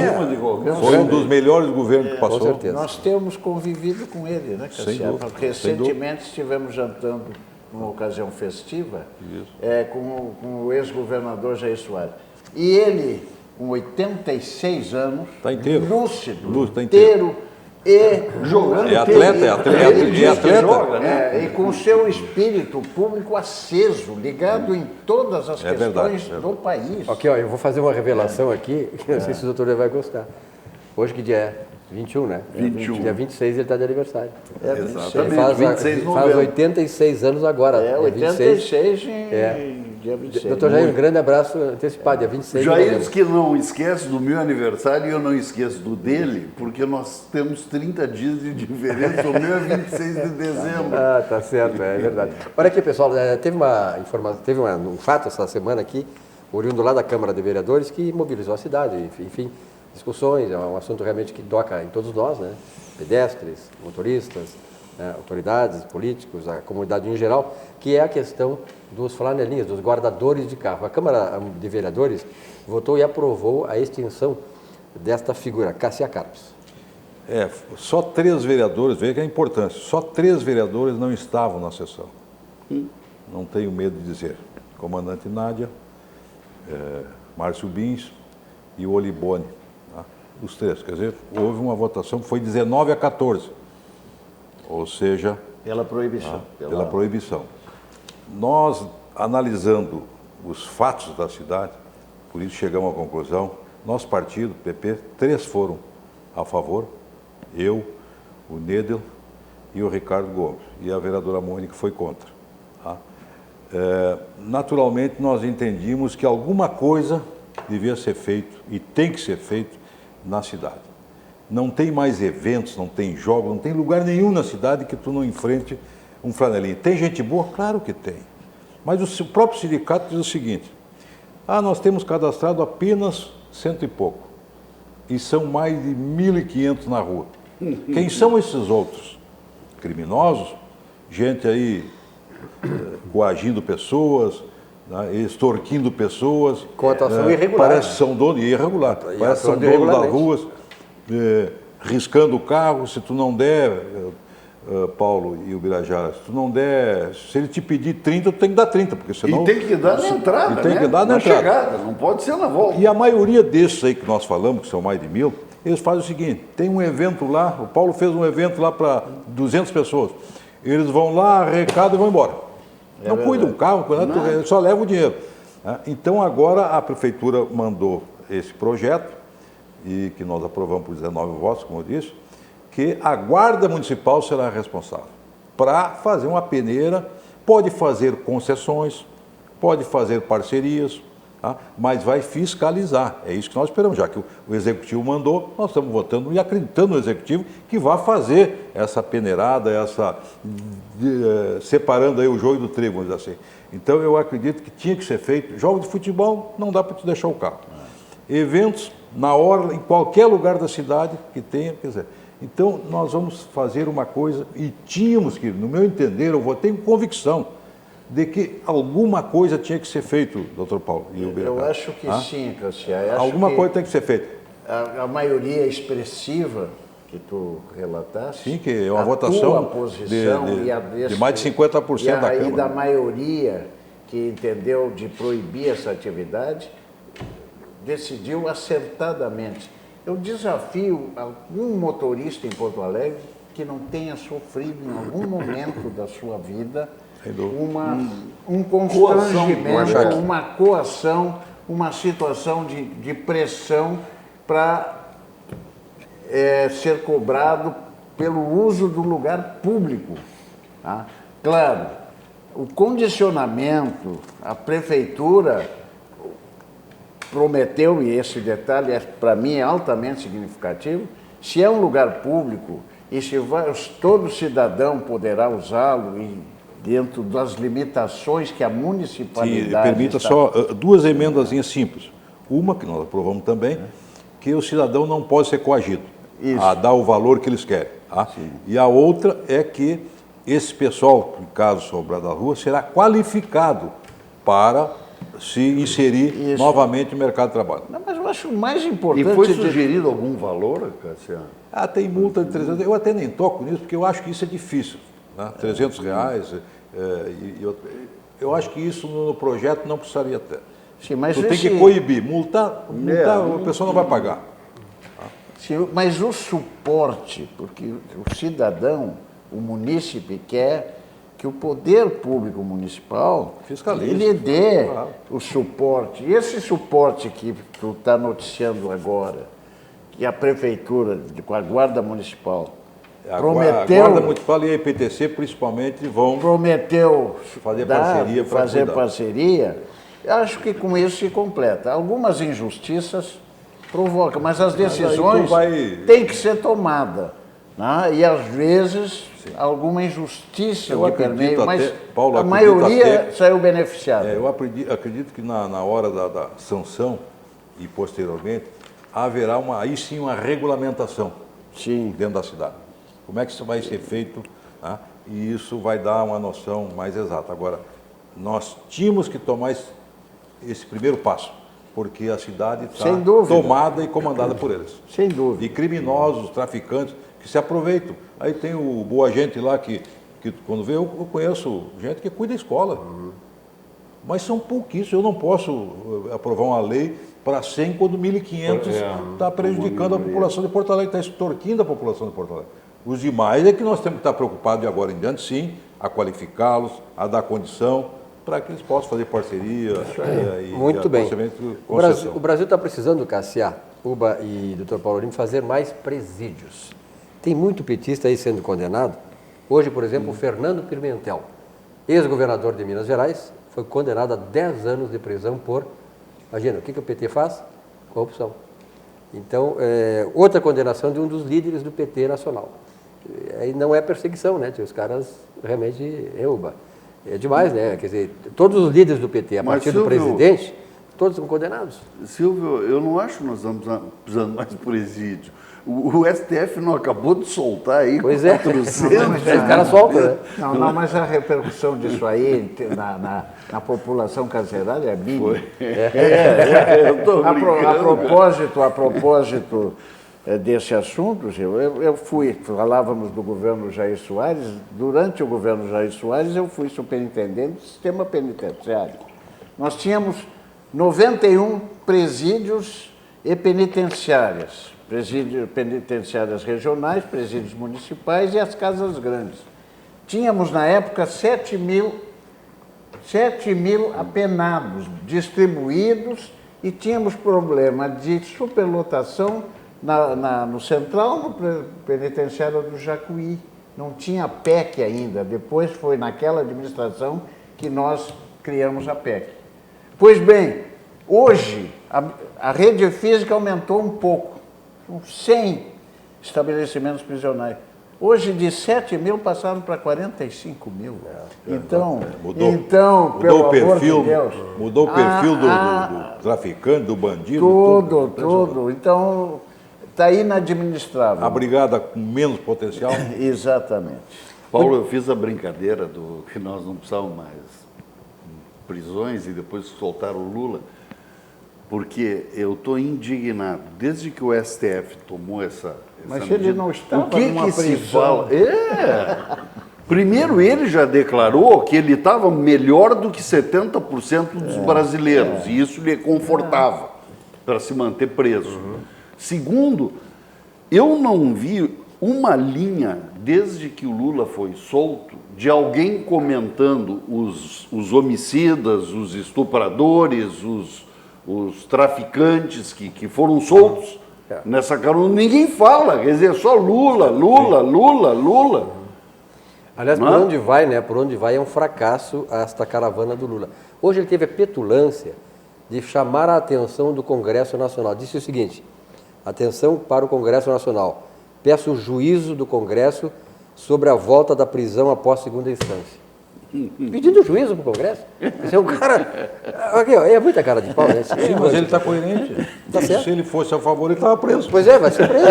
Foi um dos melhores governos que passou. Com certeza. Nós temos convivido com ele, né, Cassiano? Recentemente estivemos jantando numa ocasião festiva com o ex-governador Jair Soares. E ele, com 86 anos, tá inteiro. Lúcido, tá inteiro. E jogando. É atleta. Joga, né? E com o seu espírito público aceso, ligado em todas as questões do país. Ok, ó, eu vou fazer uma revelação aqui, que não sei se o doutor vai gostar. Hoje que dia é? 21, né? 21. Dia 26 ele está de aniversário. Exatamente, Ele faz 26 de faz 86 anos agora. 86 em dia 26. Doutor Jair, um grande abraço antecipado, dia 26 de Jair novembro. diz que não esquece do meu aniversário e eu não esqueço do dele, porque nós temos 30 dias de diferença, o meu é 26 de dezembro. Ah, tá certo, é verdade. Olha aqui, pessoal, teve um fato essa semana aqui, oriundo lá da Câmara de Vereadores, que mobilizou a cidade, enfim, discussões, é um assunto realmente que toca em todos nós, né? Pedestres, motoristas, autoridades, políticos, a comunidade em geral, que é a questão dos flanelinhas, dos guardadores de carro. A Câmara de Vereadores votou e aprovou a extinção desta figura, Cássia Carpes. Só 3 vereadores, veja que é importante, só 3 vereadores não estavam na sessão. Não tenho medo de dizer. Comandante Nádia, Márcio Bins e o Olibone. Tá? Os 3, quer dizer, houve uma votação que foi 19-14. Ou seja, Pela proibição. pela proibição. Nós, analisando os fatos da cidade, por isso chegamos à conclusão, nosso partido, PP, 3 foram a favor, eu, o Nedel e o Ricardo Gomes, e a vereadora Mônica foi contra. Tá? Naturalmente, nós entendíamos que alguma coisa devia ser feito e tem que ser feito na cidade. Não tem mais eventos, não tem jogos, não tem lugar nenhum na cidade que tu não enfrente um flanelinha. Tem gente boa? Claro que tem. Mas o próprio sindicato diz o seguinte, nós temos cadastrado apenas 100 e pouco, e são mais de 1.500 na rua. Quem são esses outros? Criminosos? Gente aí coagindo pessoas, né, extorquindo pessoas. Com atuação irregular. Parece que são donos, irregular. Parece que são donos das ruas, riscando o carro, se tu não der, Paulo e o Birajara, se tu não der, se ele te pedir 30, tu tem que dar 30, porque senão... E tem que dar na entrada, tem que dar na entrada. chegada, não pode ser na volta. E a maioria desses aí que nós falamos, que são mais de 1.000, eles fazem o seguinte, tem um evento lá, o Paulo fez um evento lá para 200 pessoas, eles vão lá, arrecadam e vão embora. Não cuidam do carro, só levam o dinheiro. Então agora a prefeitura mandou esse projeto, e que nós aprovamos por 19 votos, como eu disse, que a Guarda Municipal será responsável para fazer uma peneira, pode fazer concessões, pode fazer parcerias, tá? Mas vai fiscalizar. É isso que nós esperamos, já que o Executivo mandou, nós estamos votando e acreditando no Executivo que vai fazer essa peneirada, separando aí o joio do trigo, vamos dizer assim. Então eu acredito que tinha que ser feito. Jogo de futebol, não dá para te deixar o carro. Eventos, na hora, em qualquer lugar da cidade que tenha, quer dizer... Então, nós vamos fazer uma coisa, e tínhamos que, no meu entender, eu votei com convicção, de que alguma coisa tinha que ser feito, doutor Paulo. Eu acho que sim, Cássia. Alguma coisa tem que ser feita. A maioria expressiva que tu relataste... Sim, que é uma votação de mais de 50% da Câmara. E da maioria que entendeu de proibir essa atividade, decidiu acertadamente. Eu desafio algum motorista em Porto Alegre que não tenha sofrido em algum momento da sua vida um constrangimento, uma coação, uma situação de pressão para ser cobrado pelo uso do lugar público. Tá? Claro, o condicionamento, a prefeitura prometeu, e esse detalhe para mim é altamente significativo, se é um lugar público e se todo cidadão poderá usá-lo e dentro das limitações que a municipalidade... Permita só 2 emendazinhas simples. Uma, que nós aprovamos também, que o cidadão não pode ser coagido a dar o valor que eles querem. Tá? E a outra é que esse pessoal, em caso sobrar da rua, será qualificado para se inserir novamente no mercado de trabalho. Não, mas eu acho mais importante... E foi sugerido algum valor, Cassiano? Tem multa de 300, eu até nem toco nisso, porque eu acho que isso é difícil. Né? R$300, eu acho que isso no projeto não precisaria ter. Sim, mas tem que coibir, multar a pessoa não vai pagar. Sim, mas o suporte, porque o cidadão, o munícipe quer que o poder público municipal ele dê o suporte. E esse suporte que tu está noticiando agora, que a prefeitura, com a Guarda Municipal, A prometeu, Guarda Municipal e a IPTC, principalmente, vão fazer fazer parceria. Acho que com isso se completa. Algumas injustiças provocam, mas as decisões têm que ser tomadas. Né? E, às vezes, alguma injustiça de permeio, mas Paulo, a maioria saiu beneficiada. Eu acredito que na hora da sanção e posteriormente, haverá aí sim uma regulamentação dentro da cidade. Como é que isso vai ser feito? Né? E isso vai dar uma noção mais exata. Agora, nós tínhamos que tomar esse primeiro passo, porque a cidade está tomada e comandada por eles. Sem dúvida. E criminosos, traficantes, que se aproveitam. Aí tem o boa gente lá que quando vê, eu conheço gente que cuida da escola. Mas são pouquíssimos. Eu não posso aprovar uma lei para 100 quando 1.500 está prejudicando a população de Porto Alegre, está extorquindo a população de Porto Alegre. Os demais é que nós temos que estar preocupados de agora em diante, sim, a qualificá-los, a dar condição para que eles possam fazer parceria. Muito bem. O Brasil está precisando, Cassiá, Uba e Dr. Paulo Olímpio, fazer mais presídios. Tem muito petista aí sendo condenado. Hoje, por exemplo, o Fernando Pimentel, ex-governador de Minas Gerais, foi condenado a 10 anos de prisão por... Imagina, o que o PT faz? Corrupção. Então, outra condenação de um dos líderes do PT nacional. Aí não é perseguição, né? Os caras realmente... É demais, né? Quer dizer, todos os líderes do PT, a partir do presidente, todos são condenados. Silvio, eu não acho que nós estamos precisando mais presídio. O STF não acabou de soltar aí 400. Os caras soltam, né? Não, mas a repercussão disso aí na população carcerária é mínima. Eu estou A propósito desse assunto, falávamos do governo Jair Soares. Durante o governo Jair Soares, eu fui superintendente do sistema penitenciário. Nós tínhamos 91 presídios e penitenciárias regionais, presídios municipais e as casas grandes. Tínhamos, na época, 7 mil apenados distribuídos e tínhamos problema de superlotação no Central, no penitenciário do Jacuí. Não tinha PEC ainda, depois foi naquela administração que nós criamos a PEC. Pois bem, hoje a rede física aumentou um pouco, são 100 estabelecimentos prisionais. Hoje, de 7 mil, passaram para 45 mil. Então, pelo amor de Deus... Mudou o perfil do traficante, do bandido? Tudo. Então, está inadministrável. A brigada com menos potencial? Exatamente. Paulo, eu fiz a brincadeira do que nós não precisávamos mais prisões e depois soltaram o Lula, porque eu estou indignado. Desde que o STF tomou essa Mas medida, ele não estava o que numa se prisão. fala? Primeiro, ele já declarou que ele estava melhor do que 70% dos brasileiros, e isso lhe confortava para se manter preso. Segundo, eu não vi uma linha, desde que o Lula foi solto, de alguém comentando os homicidas, os estupradores, os traficantes que foram soltos nessa carona. Ninguém fala, quer dizer, só Lula. Aliás, por onde vai, né? Por onde vai é um fracasso esta caravana do Lula. Hoje ele teve a petulância de chamar a atenção do Congresso Nacional. Disse o seguinte: atenção para o Congresso Nacional. Peço o juízo do Congresso sobre a volta da prisão após segunda instância. Pedindo juízo para o Congresso? Esse é um cara... Aqui, ó, é muita cara de pau, né? Sim, mas ele está coerente. Tá certo. Se ele fosse a favor, ele estava preso. Pois é, vai ser preso.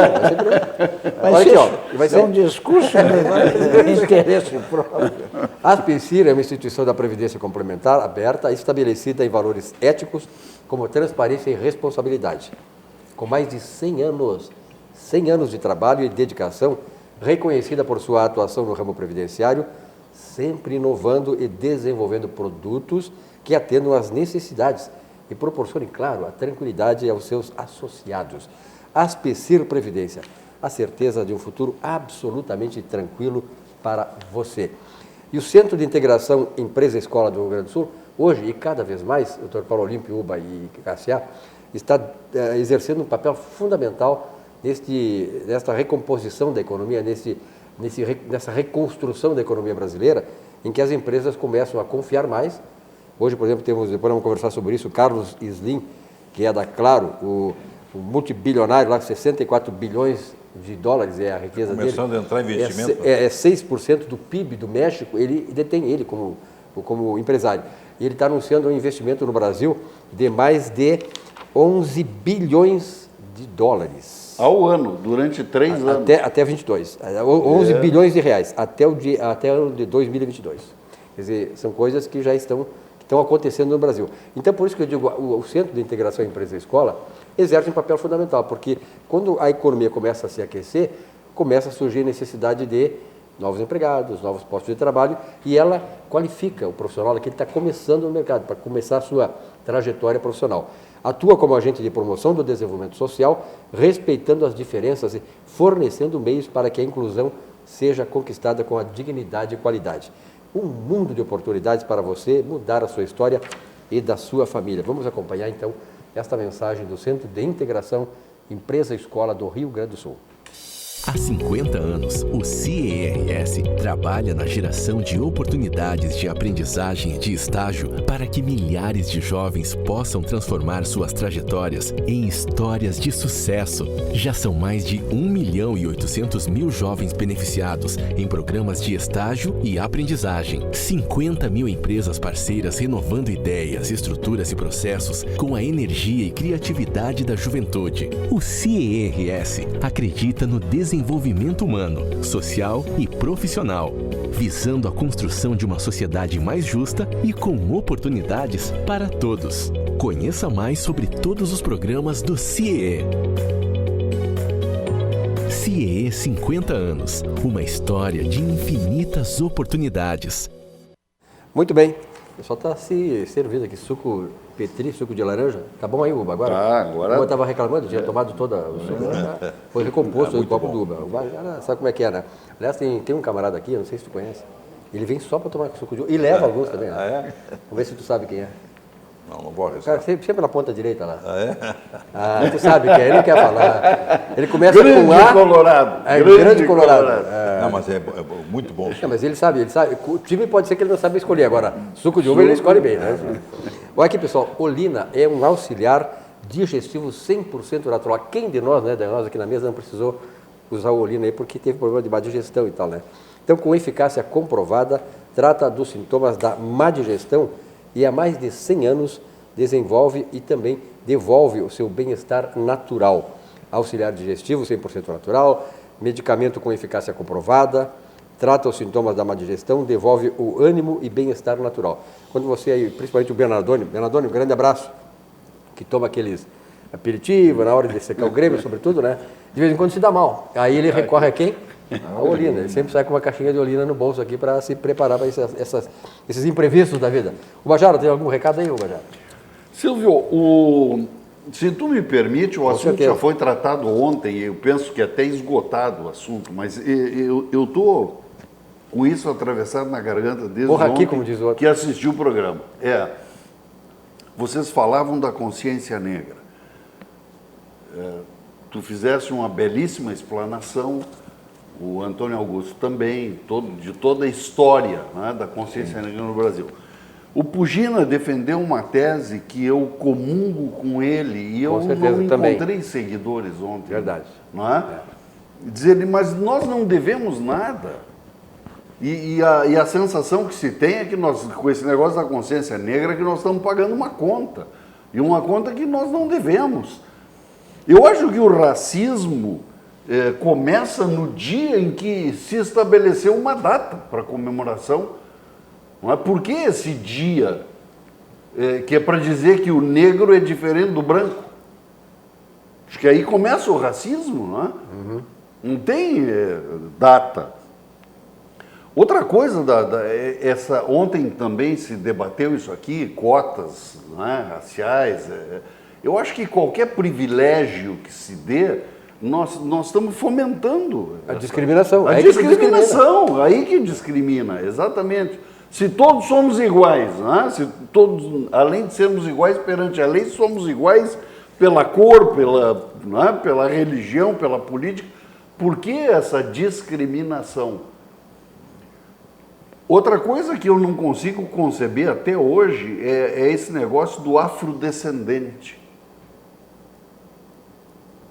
Mas Olha aqui, ó. Vai ser um discurso de interesse próprio. A ASPECIR é uma instituição da Previdência Complementar aberta, estabelecida em valores éticos como transparência e responsabilidade. Com mais de 100 anos de trabalho e dedicação, reconhecida por sua atuação no ramo previdenciário, sempre inovando e desenvolvendo produtos que atendam às necessidades e proporcionem, claro, a tranquilidade aos seus associados. ASPECIR Previdência, a certeza de um futuro absolutamente tranquilo para você. E o Centro de Integração Empresa-Escola do Rio Grande do Sul, hoje e cada vez mais, o Dr. Paulo Olímpio, Uba e Cassiá, está exercendo um papel fundamental nesta recomposição da economia, nesse nessa reconstrução da economia brasileira, em que as empresas começam a confiar mais. Hoje, por exemplo, depois vamos conversar sobre isso, o Carlos Slim, que é da Claro, o multibilionário lá, 64 bilhões de dólares é a riqueza dele. Começando a entrar investimento. É 6% do PIB do México, ele detém ele como empresário. E ele está anunciando um investimento no Brasil de mais de 11 bilhões de dólares. Ao ano, durante 3 anos. Até 22. 11 bilhões de reais, até o de 2022. Quer dizer, são coisas que já estão acontecendo no Brasil. Então, por isso que eu digo, o Centro de Integração Empresa-Escola exerce um papel fundamental, porque quando a economia começa a se aquecer, começa a surgir a necessidade de novos empregados, novos postos de trabalho, e ela qualifica o profissional que está começando no mercado, para começar a sua trajetória profissional. Atua como agente de promoção do desenvolvimento social, respeitando as diferenças e fornecendo meios para que a inclusão seja conquistada com a dignidade e qualidade. Um mundo de oportunidades para você mudar a sua história e da sua família. Vamos acompanhar, então, esta mensagem do Centro de Integração Empresa-Escola do Rio Grande do Sul. Há 50 anos, o CERS trabalha na geração de oportunidades de aprendizagem e de estágio para que milhares de jovens possam transformar suas trajetórias em histórias de sucesso. Já são mais de 1.800.000 jovens beneficiados em programas de estágio e aprendizagem. 50 mil empresas parceiras renovando ideias, estruturas e processos com a energia e criatividade da juventude. O CERS acredita no desenvolvimento humano, social e profissional, visando a construção de uma sociedade mais justa e com oportunidades para todos. Conheça mais sobre todos os programas do CIEE. CIEE 50 anos, uma história de infinitas oportunidades. Muito bem, o pessoal está se servindo aqui, suco Petri, suco de laranja. Tá bom aí, Uba, agora? Tá, agora... O Uba estava reclamando, tinha tomado toda o suco. Foi recomposto o copo do Uba. O Uba sabe como é que é, né? Aliás, tem um camarada aqui, não sei se tu conhece, ele vem só para tomar suco de uva e leva alguns também, né? É? Vamos ver se tu sabe quem é. Não vou Cara, arriscar. sempre na ponta direita lá. É? Tu sabe quem é, ele não quer falar. Ele começa Grande com A. Colorado. Grande Colorado. Não, mas é muito bom. Não, mas ele sabe. O time pode ser que ele não sabe escolher. Agora, suco de uva ele escolhe bem, né? Olha aqui, pessoal, Olina é um auxiliar digestivo 100% natural. Quem de nós, né, aqui na mesa, não precisou usar o Olina aí porque teve problema de má digestão e tal, né? Então, com eficácia comprovada, trata dos sintomas da má digestão e há mais de 100 anos desenvolve e também devolve o seu bem-estar natural. Auxiliar digestivo 100% natural, medicamento com eficácia comprovada, trata os sintomas da má digestão, devolve o ânimo e bem-estar natural. Quando você aí, principalmente o Bernardone, um grande abraço, que toma aqueles aperitivos na hora de secar o Grêmio, sobretudo, né? De vez em quando se dá mal. Aí ele recorre a quem? A Olina. Ele sempre sai com uma caixinha de Olina no bolso aqui para se preparar para esses imprevistos da vida. O Bajara, tem algum recado aí, Bajara? Silvio, se tu me permite, o assunto certeza. já foi tratado ontem, eu penso que até esgotado o assunto, mas eu estou com isso atravessado na garganta desde Porra aqui, ontem como diz o outro. que assisti o programa. Vocês falavam da consciência negra. Tu fizeste uma belíssima explanação, o Antônio Augusto também, de toda a história, né, da consciência negra no Brasil. O Pugina defendeu uma tese que eu comungo com ele e eu não encontrei seguidores ontem. Verdade. Não é? Dizer, mas nós não devemos nada. E a sensação que se tem é que nós, com esse negócio da consciência negra, que nós estamos pagando uma conta. E uma conta que nós não devemos. Eu acho que o racismo começa no dia em que se estabeleceu uma data para comemoração. Não é? Por que esse dia que é para dizer que o negro é diferente do branco? Acho que aí começa o racismo, não é? Uhum. Não tem data. Outra coisa, ontem também se debateu isso aqui, cotas, não é, raciais. Eu acho que qualquer privilégio que se dê, nós estamos fomentando a discriminação. A discriminação, aí que discrimina, exatamente. Se todos somos iguais, né? Se todos, além de sermos iguais perante a lei, somos iguais pela cor, pela religião, pela política, Por que essa discriminação? Outra coisa que eu não consigo conceber até hoje é esse negócio do afrodescendente.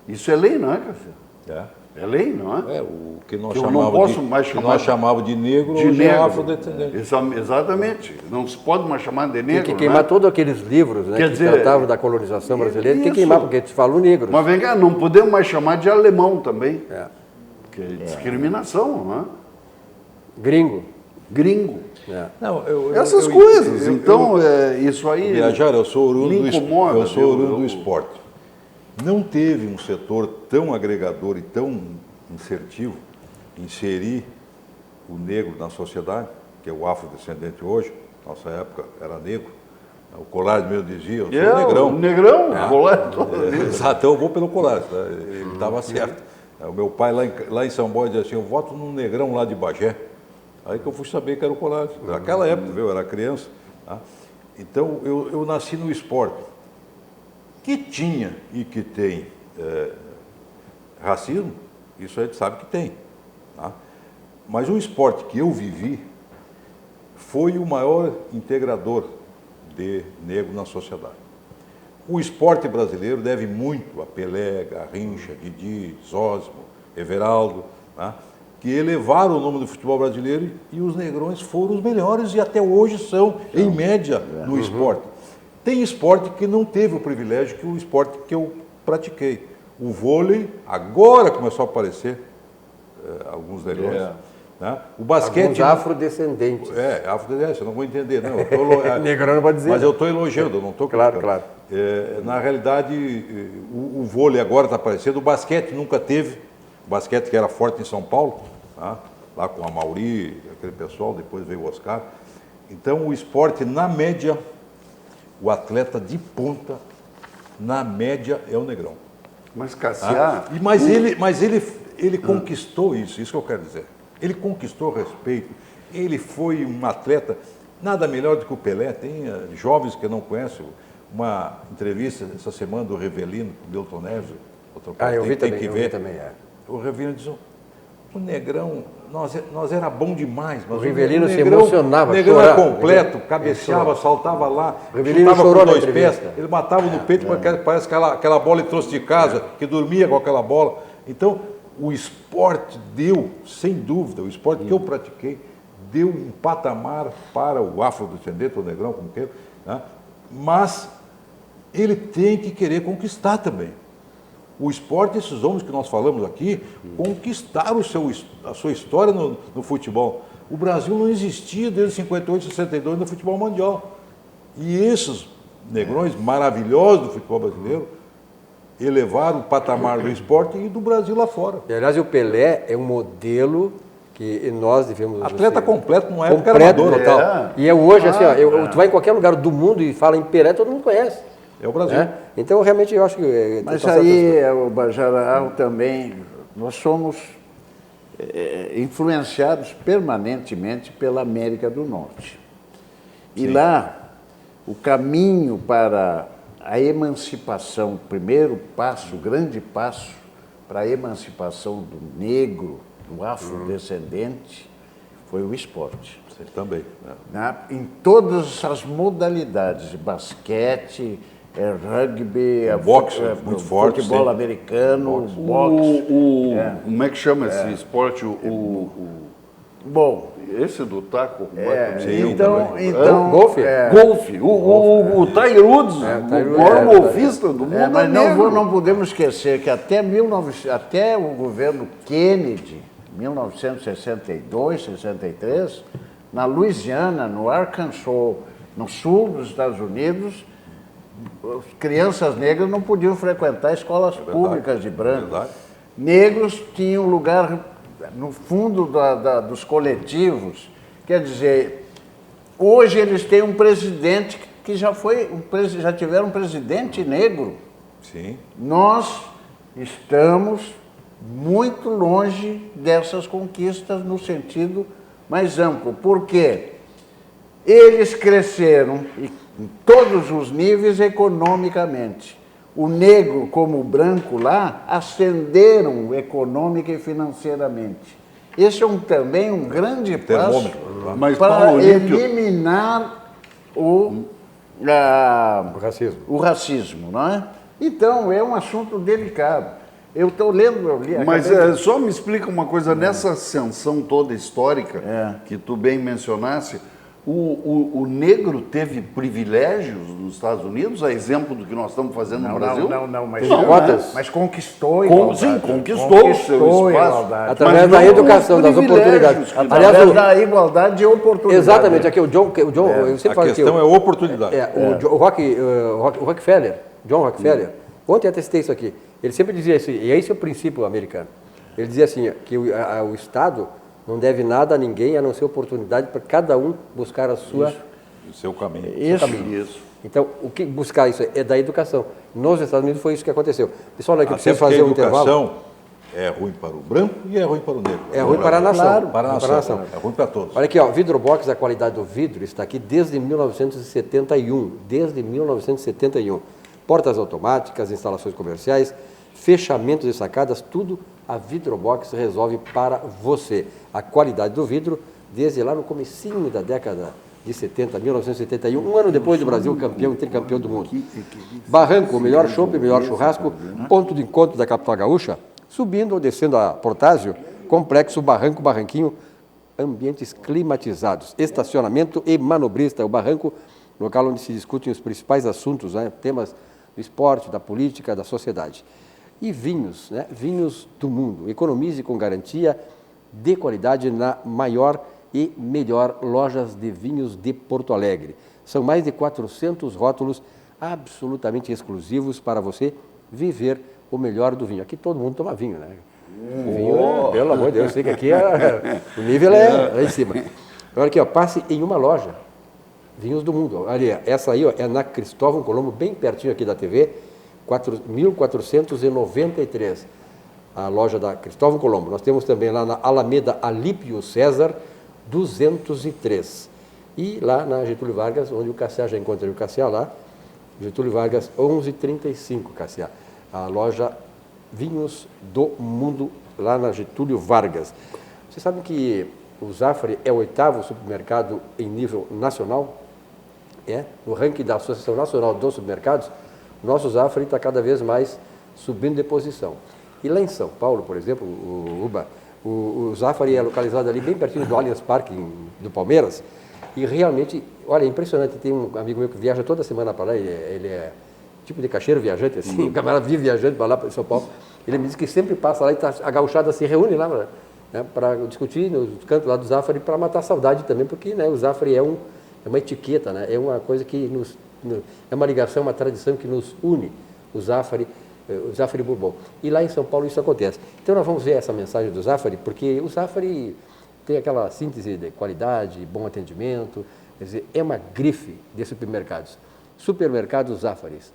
Isso é lei, não é, Café? É lei, não é? O que nós Que eu não posso mais chamar de negro, de hoje é negro. afrodescendente. Exatamente. Não se pode mais chamar de negro. Tem que queimar todos aqueles livros, né, Quer que dizer, tratavam da colonização brasileira, tem que isso. queimar, porque eles falam negros. Mas vem cá, não podemos mais chamar de alemão também. É. Que é discriminação, não é? Gringo. Gringo. É. Não, Essas coisas. Então, isso aí. Viajar, eu sou oriundo me incomoda, eu sou oriundo eu- do esporte. Não teve um setor tão agregador e tão insertivo inserir o negro na sociedade, que é o afrodescendente hoje, nossa época era negro. O Colares mesmo dizia, eu sou negrão. O negrão, colar. Exato, eu vou pelo Colares, tá? Ele estava certo. O meu pai lá em São Paulo dizia assim, eu voto num negrão lá de Bagé. Aí que eu fui saber que era o Colares. Naquela época, eu era criança. Tá? Então, eu nasci no esporte, que tinha e que tem racismo, isso a gente sabe que tem. Tá? Mas o esporte que eu vivi foi o maior integrador de negro na sociedade. O esporte brasileiro deve muito a Pelé, Garrincha, Didi, Zósimo, Everaldo, tá? Que elevaram o nome do futebol brasileiro e os negrões foram os melhores e até hoje são, em média, no esporte. Tem esporte que não teve o privilégio que o esporte que eu pratiquei. O vôlei agora começou a aparecer alguns negrões. Né? O basquete... Alguns afrodescendentes. Afrodescendente, eu não vou entender. Não, Negrão não pode dizer. Mas eu estou elogiando, eu não estou Claro, claro. Na realidade, o vôlei agora está aparecendo, o basquete nunca teve. O basquete que era forte em São Paulo, tá? Lá com a Mauri, aquele pessoal, depois veio o Oscar. Então, o esporte, na média, o atleta de ponta, na média, é o negrão. Mas Cassiar... Mas ele conquistou isso que eu quero dizer. Ele conquistou respeito, ele foi um atleta, nada melhor do que o Pelé. Tem jovens que não conhecem, uma entrevista essa semana do Revelino, do Milton Neves. Eu vi tem também, que eu ver. vi também, O Rivelino diz, o negrão, nós era bom demais, mas O Rivelino se negrão, emocionava, o negrão chorava. era completo, cabeceava, saltava lá, O Rivelino chutava chorou com na 2 pés, entrevista. ele matava no peito, parece aquela bola ele trouxe de casa, que dormia com aquela bola. Então, o esporte deu, sem dúvida, o esporte que eu pratiquei, deu um patamar para o afrodescendente, o negrão, como queira, né? Mas ele tem que querer conquistar também. O esporte, esses homens que nós falamos aqui, conquistaram a sua história no futebol. O Brasil não existia desde 58, 62 no futebol mundial. E esses negrões maravilhosos do futebol brasileiro elevaram o patamar do esporte e do Brasil lá fora. E, aliás, o Pelé é um modelo que nós devemos... Atleta completo, não é completo, amador. total. E é hoje, assim, ó, tu vai em qualquer lugar do mundo e fala em Pelé, todo mundo conhece. É o Brasil. Né? Então, realmente, eu acho que... Mas aí, o Bajará também, nós somos influenciados permanentemente pela América do Norte. E lá, o caminho para a emancipação, o primeiro passo, o grande passo para a emancipação do negro, do afrodescendente, foi o esporte. Você também. Né? Em todas as modalidades, basquete, rugby, boxe, muito forte, futebol sim. americano, boxe. Como é que chama esse esporte? Bom, Esse do taco? Como é que Sim, então golfe? Golfe. O Tiger Woods, o maior golfista do mundo. mas negro. não podemos esquecer que até o governo Kennedy, 1962, 63, na Louisiana, no Arkansas, no sul dos Estados Unidos, as crianças negras não podiam frequentar escolas públicas de brancos. Verdade. Negros tinham lugar no fundo dos coletivos. Quer dizer, hoje eles têm um presidente que já tiveram um presidente negro. Sim. Nós estamos muito longe dessas conquistas no sentido mais amplo. Por quê? Eles cresceram em todos os níveis economicamente. o negro como o branco lá ascenderam econômica e financeiramente. Esse é também um grande passo Mas, para Paulo Olímpio, eliminar o racismo. o racismo, não é? Então, é um assunto delicado. Eu estou lendo... Mas só me explica uma coisa, nessa ascensão toda histórica que tu bem mencionasse, o negro teve privilégios nos Estados Unidos, a exemplo do que nós estamos fazendo no Brasil? Não, mas, cotas. mas conquistou a igualdade. Sim, conquistou o seu a espaço. igualdade. Através Mas da não educação, os das privilégios oportunidades. que- Através da igualdade de oportunidade. Exatamente, aqui o John eu sempre A falo questão é oportunidade. o Rockefeller, John Rockefeller, ontem eu testei isso aqui, ele sempre dizia isso, e esse é o princípio americano. Ele dizia assim, que o Estado não deve nada a ninguém, a não ser oportunidade para cada um buscar a sua... O seu caminho. Isso. Então, o que buscar isso é da educação. Nos Estados Unidos foi isso que aconteceu. Pessoal, aqui eu Até preciso porque fazer a um intervalo. educação é ruim para o branco e é ruim para o negro. É ruim para a nação. Claro, Para a Ruim nação. É ruim para todos. Olha aqui, ó, Vidrobox, a qualidade do vidro está aqui desde 1971. Desde 1971. Portas automáticas, instalações comerciais, fechamentos e sacadas, tudo a Vidrobox resolve para você. A qualidade do vidro, desde lá no comecinho da década de 70, 1971, um ano depois do Brasil campeão e tricampeão do mundo. Barranco, o melhor chopp, o melhor churrasco, ponto de encontro da capital gaúcha, subindo ou descendo a Protásio, complexo Barranco, Barranquinho, ambientes climatizados, estacionamento e manobrista. O Barranco, local onde se discutem os principais assuntos, né, temas do esporte, da política, da sociedade. E vinhos, né, vinhos do mundo. Economize com garantia de qualidade na maior e melhor lojas de vinhos de Porto Alegre. São mais de 400 rótulos absolutamente exclusivos para você viver o melhor do vinho. Aqui todo mundo toma vinho, né? O vinho, pelo amor de Deus, eu sei que aqui o nível é lá em cima. Olha aqui, ó, passe em uma loja, vinhos do mundo. Olha, essa aí ó, é na Cristóvão Colombo, bem pertinho aqui da TV, 1493. A loja da Cristóvão Colombo. Nós temos também lá na Alameda Alípio César, 203. E lá na Getúlio Vargas, onde o Cassiá, já encontrei o Cassiá lá, Getúlio Vargas, 1135, Cassiá. A loja Vinhos do Mundo, lá na Getúlio Vargas. Vocês sabem que o Zafari é o 8º supermercado em nível nacional? No ranking da Associação Nacional dos Supermercados, nosso Zafari está cada vez mais subindo de posição. E lá em São Paulo, por exemplo, o Zafari é localizado ali bem pertinho do Allianz Parque do Palmeiras, e realmente, olha, é impressionante, tem um amigo meu que viaja toda semana para lá, ele é tipo de caixeiro viajante, assim, o camarada vive viajando para lá, para São Paulo, ele me diz que sempre passa lá e a gauchada se reúne lá, né, para discutir nos cantos lá do Zafari, para matar a saudade também, porque né, o Zafari é uma etiqueta, né, é uma coisa que é uma ligação, uma tradição que nos une, o Zafari Bourbon. E lá em São Paulo isso acontece. Então nós vamos ver essa mensagem do Zafari, porque o Zafari tem aquela síntese de qualidade, bom atendimento, quer dizer, é uma grife de supermercados. Supermercados Zafaris.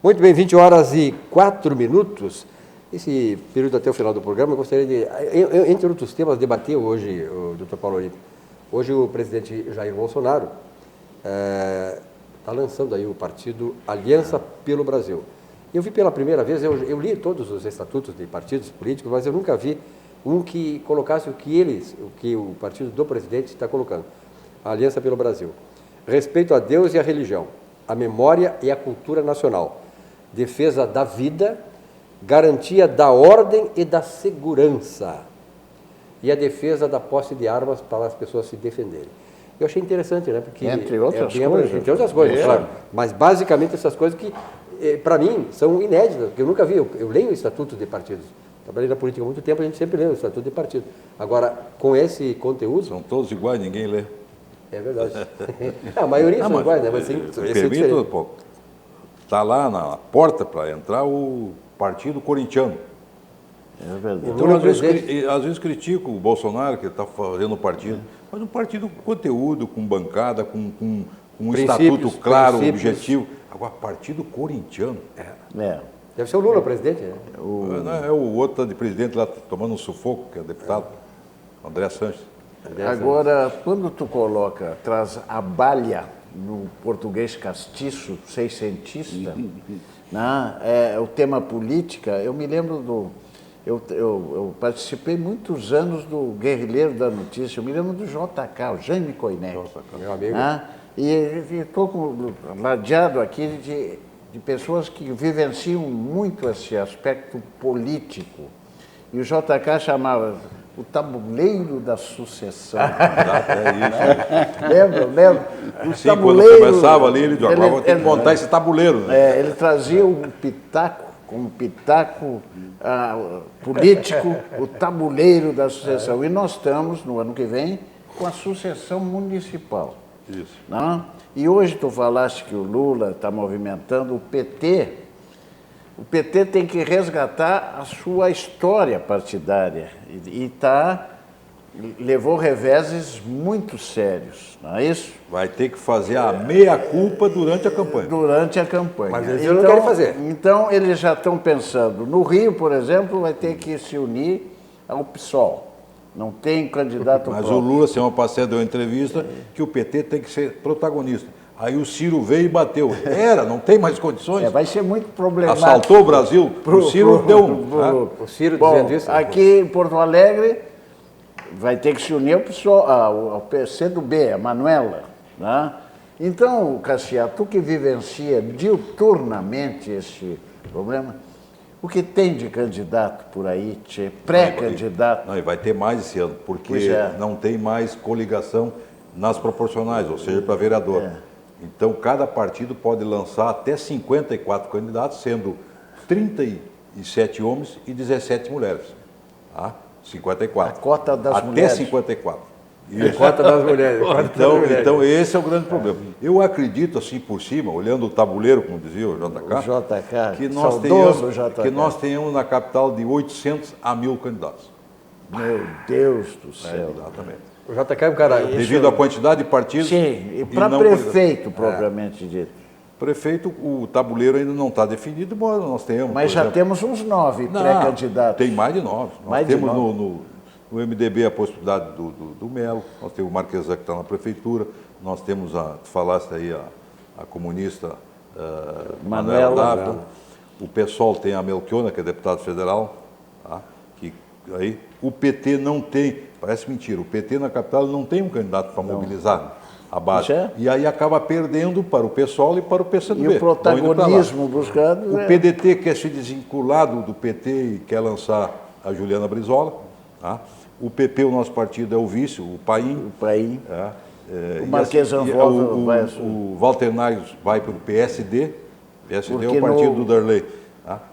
Muito bem, 20h04. Esse período até o final do programa, eu gostaria de, entre outros temas, debater hoje, o Dr. Paulo Olímpio. Hoje o presidente Jair Bolsonaro está lançando aí o partido Aliança pelo Brasil. Eu vi pela primeira vez, eu li todos os estatutos de partidos políticos, mas eu nunca vi um que colocasse o que o partido do presidente está colocando. A Aliança pelo Brasil. Respeito a Deus e a religião, a memória e a cultura nacional. Defesa da vida, garantia da ordem e da segurança e a defesa da posse de armas para as pessoas se defenderem. Eu achei interessante, né? Porque entre outras coisas. Entre outras coisas, claro. Mas basicamente essas coisas que, para mim, são inéditas, que eu nunca vi. Eu leio o estatuto de partidos. Trabalhei na política há muito tempo, a gente sempre lê o estatuto de partido. Agora, com esse conteúdo... São todos iguais, ninguém lê. É verdade. A maioria são iguais, né? Mas sim, Permito, pô. está lá na porta para entrar o Partido Corintiano. É verdade. Então, às vezes critico o Bolsonaro, que está fazendo o partido, mas um partido com conteúdo, com bancada, com um estatuto claro, objetivo. Agora, Partido Corintiano. Deve ser o Lula presidente, né? É o outro de presidente lá tomando um sufoco, que é deputado, André Sanches. Agora, quando tu traz a balha no português castiço, seiscentista, né, o tema política, eu me lembro eu participei muitos anos do Guerrilheiro da Notícia, eu me lembro do JK, o Jaime Koinek. Meu amigo. Né, e estou ladeado aqui de pessoas que vivenciam muito esse aspecto político. E o JK chamava o tabuleiro da sucessão. Lembra? O Sim, tabuleiro, quando começava ali, ele dizia, vou ter que montar esse tabuleiro. Né? Ele trazia um pitaco, como pitaco político, o tabuleiro da sucessão. E nós estamos, no ano que vem, com a sucessão municipal. Isso. Não? E hoje tu falaste que o Lula está movimentando o PT. O PT tem que resgatar a sua história partidária e levou reveses muito sérios, não é isso? Vai ter que fazer a meia-culpa durante a campanha. Durante a campanha. Mas eles não querem fazer. Então, eles já estão pensando. No Rio, por exemplo, vai ter que se unir ao PSOL. Não tem candidato Mas próprio. o Lula, semana passada, deu uma entrevista que o PT tem que ser protagonista. Aí o Ciro veio e bateu. Não tem mais condições. Vai ser muito problemático. Assaltou o Brasil, o Ciro deu O Ciro Bom, dizendo isso. aqui em Porto Alegre vai ter que se unir ao PSOL, ao PCdoB, a Manuela. Né? Então, Cassiá, tu que vivencia diuturnamente esse problema, o que tem de candidato por aí, pré-candidato? Não, e vai ter mais esse ano, porque não tem mais coligação nas proporcionais, ou seja, para vereador. Então, cada partido pode lançar até 54 candidatos, sendo 37 homens e 17 mulheres. 54. A cota das mulheres. Até 54. A cota das mulheres. Então, esse é o grande problema. Eu acredito, assim, por cima, olhando o tabuleiro, como dizia o JK, que nós tenhamos na capital de 800 a 1.000 candidatos. Meu Deus do céu. Exatamente. O JK é um cara... Devido à quantidade de partidos... Sim, e para prefeito, propriamente dito. Prefeito, o tabuleiro ainda não está definido, embora nós tenhamos... Mas já temos uns 9 pré-candidatos. Tem mais de 9. Nós temos no MDB a possibilidade do Melo, nós temos o Marquesan que está na prefeitura, nós temos, tu falaste aí, a comunista Manuela Dávila, o PSOL tem a Melchiona, que é deputado federal, que aí o PT não tem, parece mentira, o PT na capital não tem um candidato para mobilizar a base. E aí acaba perdendo para o PSOL e para o PCdoB. E o protagonismo buscado... O PDT quer se desvincular do PT e quer lançar a Juliana Brizola. O PP, o nosso partido, é o vice, o Paim. O Marquesan o Walter Nares vai para o PSD. PSD é o partido do Darley.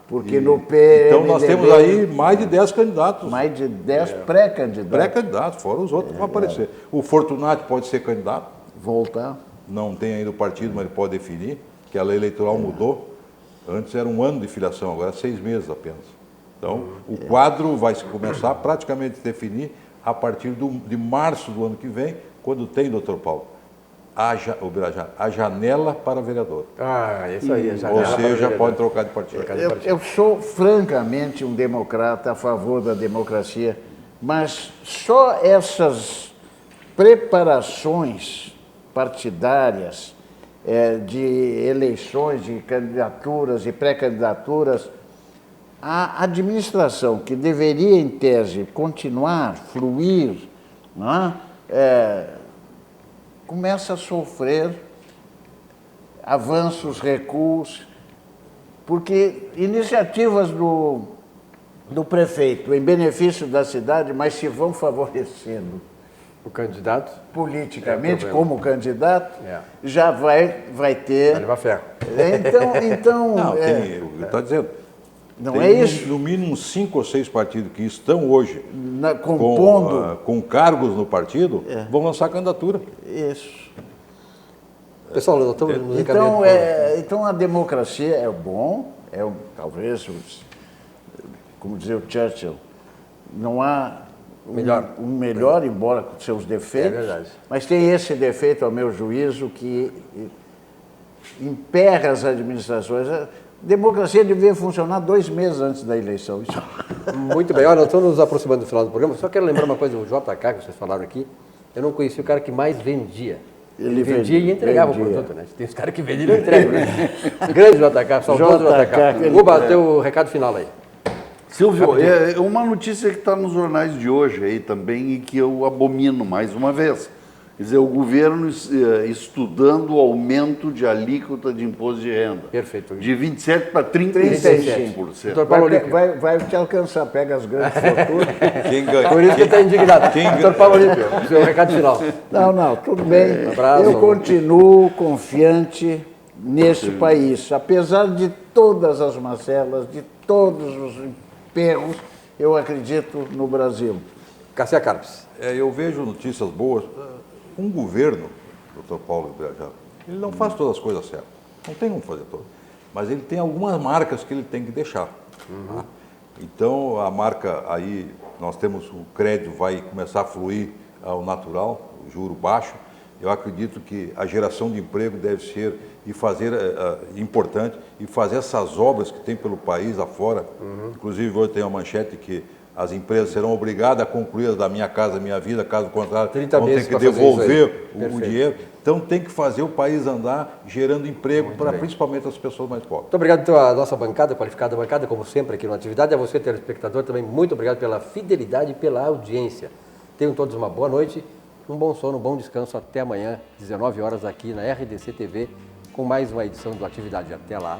Porque no PMDB... Então nós temos aí mais de 10 candidatos. Mais de 10 pré-candidatos. Pré-candidatos, fora os outros que vão aparecer. O Fortunato pode ser candidato. Voltar. Não tem ainda o partido, mas ele pode definir, que a lei eleitoral mudou. Antes era 1 ano de filiação, agora é 6 meses apenas. Então, o quadro vai se começar praticamente a definir a partir de março do ano que vem, quando tem, doutor Paulo, a janela para vereador. Isso aí, a janela. Ou seja, pode trocar de partido. Eu sou, francamente, um democrata a favor da democracia, mas só essas preparações partidárias de eleições, de candidaturas e pré-candidaturas, a administração, que deveria, em tese, continuar, fluir, começa a sofrer avanços, recuos, porque iniciativas do prefeito em benefício da cidade, mas se vão favorecendo o candidato politicamente como candidato, já vai ter... Vai levar ferro. Então... Não, está dizendo... Não tem é isso? No mínimo 5 ou 6 partidos que estão hoje compondo com cargos no partido, vão lançar candidatura. Isso. Pessoal, nós estamos nos Então, encaminhando. então a democracia é bom, talvez, como dizia o Churchill, não há um melhor, embora com seus defeitos, É verdade. mas tem esse defeito, ao meu juízo, que emperra as administrações. A democracia devia funcionar 2 meses antes da eleição. Isso. Muito bem, olha, nós estamos nos aproximando do final do programa, só quero lembrar uma coisa, o JK, que vocês falaram aqui, eu não conheci o cara que mais vendia. Ele vendia e entregava o produto, né? Tem os caras que vendem e não entregam, né? Grande JK, saudoso JK. Uba, teu recado final aí. Silvio, uma notícia que está nos jornais de hoje aí também e que eu abomino mais uma vez. Quer dizer, o governo estudando o aumento de alíquota de imposto de renda. Perfeito. De 27% para 35%. Doutor Paulo Olímpio. Vai te alcançar, pega as grandes fortunas. Quem ganha? Por isso que ele está indignado. Doutor Paulo Olímpio, seu recado final. Não, tudo bem. abraço. Eu continuo confiante nesse país. Apesar de todas as mazelas, de todos os emperros, eu acredito no Brasil. Cassia Carpes. Eu vejo notícias boas. Um governo, doutor Paulo Birajara, ele não faz todas as coisas certas. Não tem como fazer todas. Mas ele tem algumas marcas que ele tem que deixar. Tá? Então, a marca aí, nós temos o crédito, vai começar a fluir ao natural, o juro baixo. Eu acredito que a geração de emprego deve ser e fazer importante e fazer essas obras que tem pelo país afora. Inclusive, hoje tem uma manchete que as empresas serão obrigadas a concluir as da Minha Casa Minha Vida, caso contrário, 30 vão ter meses que para fazer devolver isso aí. o dinheiro. Então, tem que fazer o país andar gerando emprego para principalmente as pessoas mais pobres. Muito obrigado pela nossa bancada, qualificada bancada, como sempre aqui no Atividade. A você, telespectador, também muito obrigado pela fidelidade e pela audiência. Tenham todos uma boa noite, um bom sono, um bom descanso. Até amanhã, 19 horas, aqui na RDC TV, com mais uma edição do Atividade. Até lá.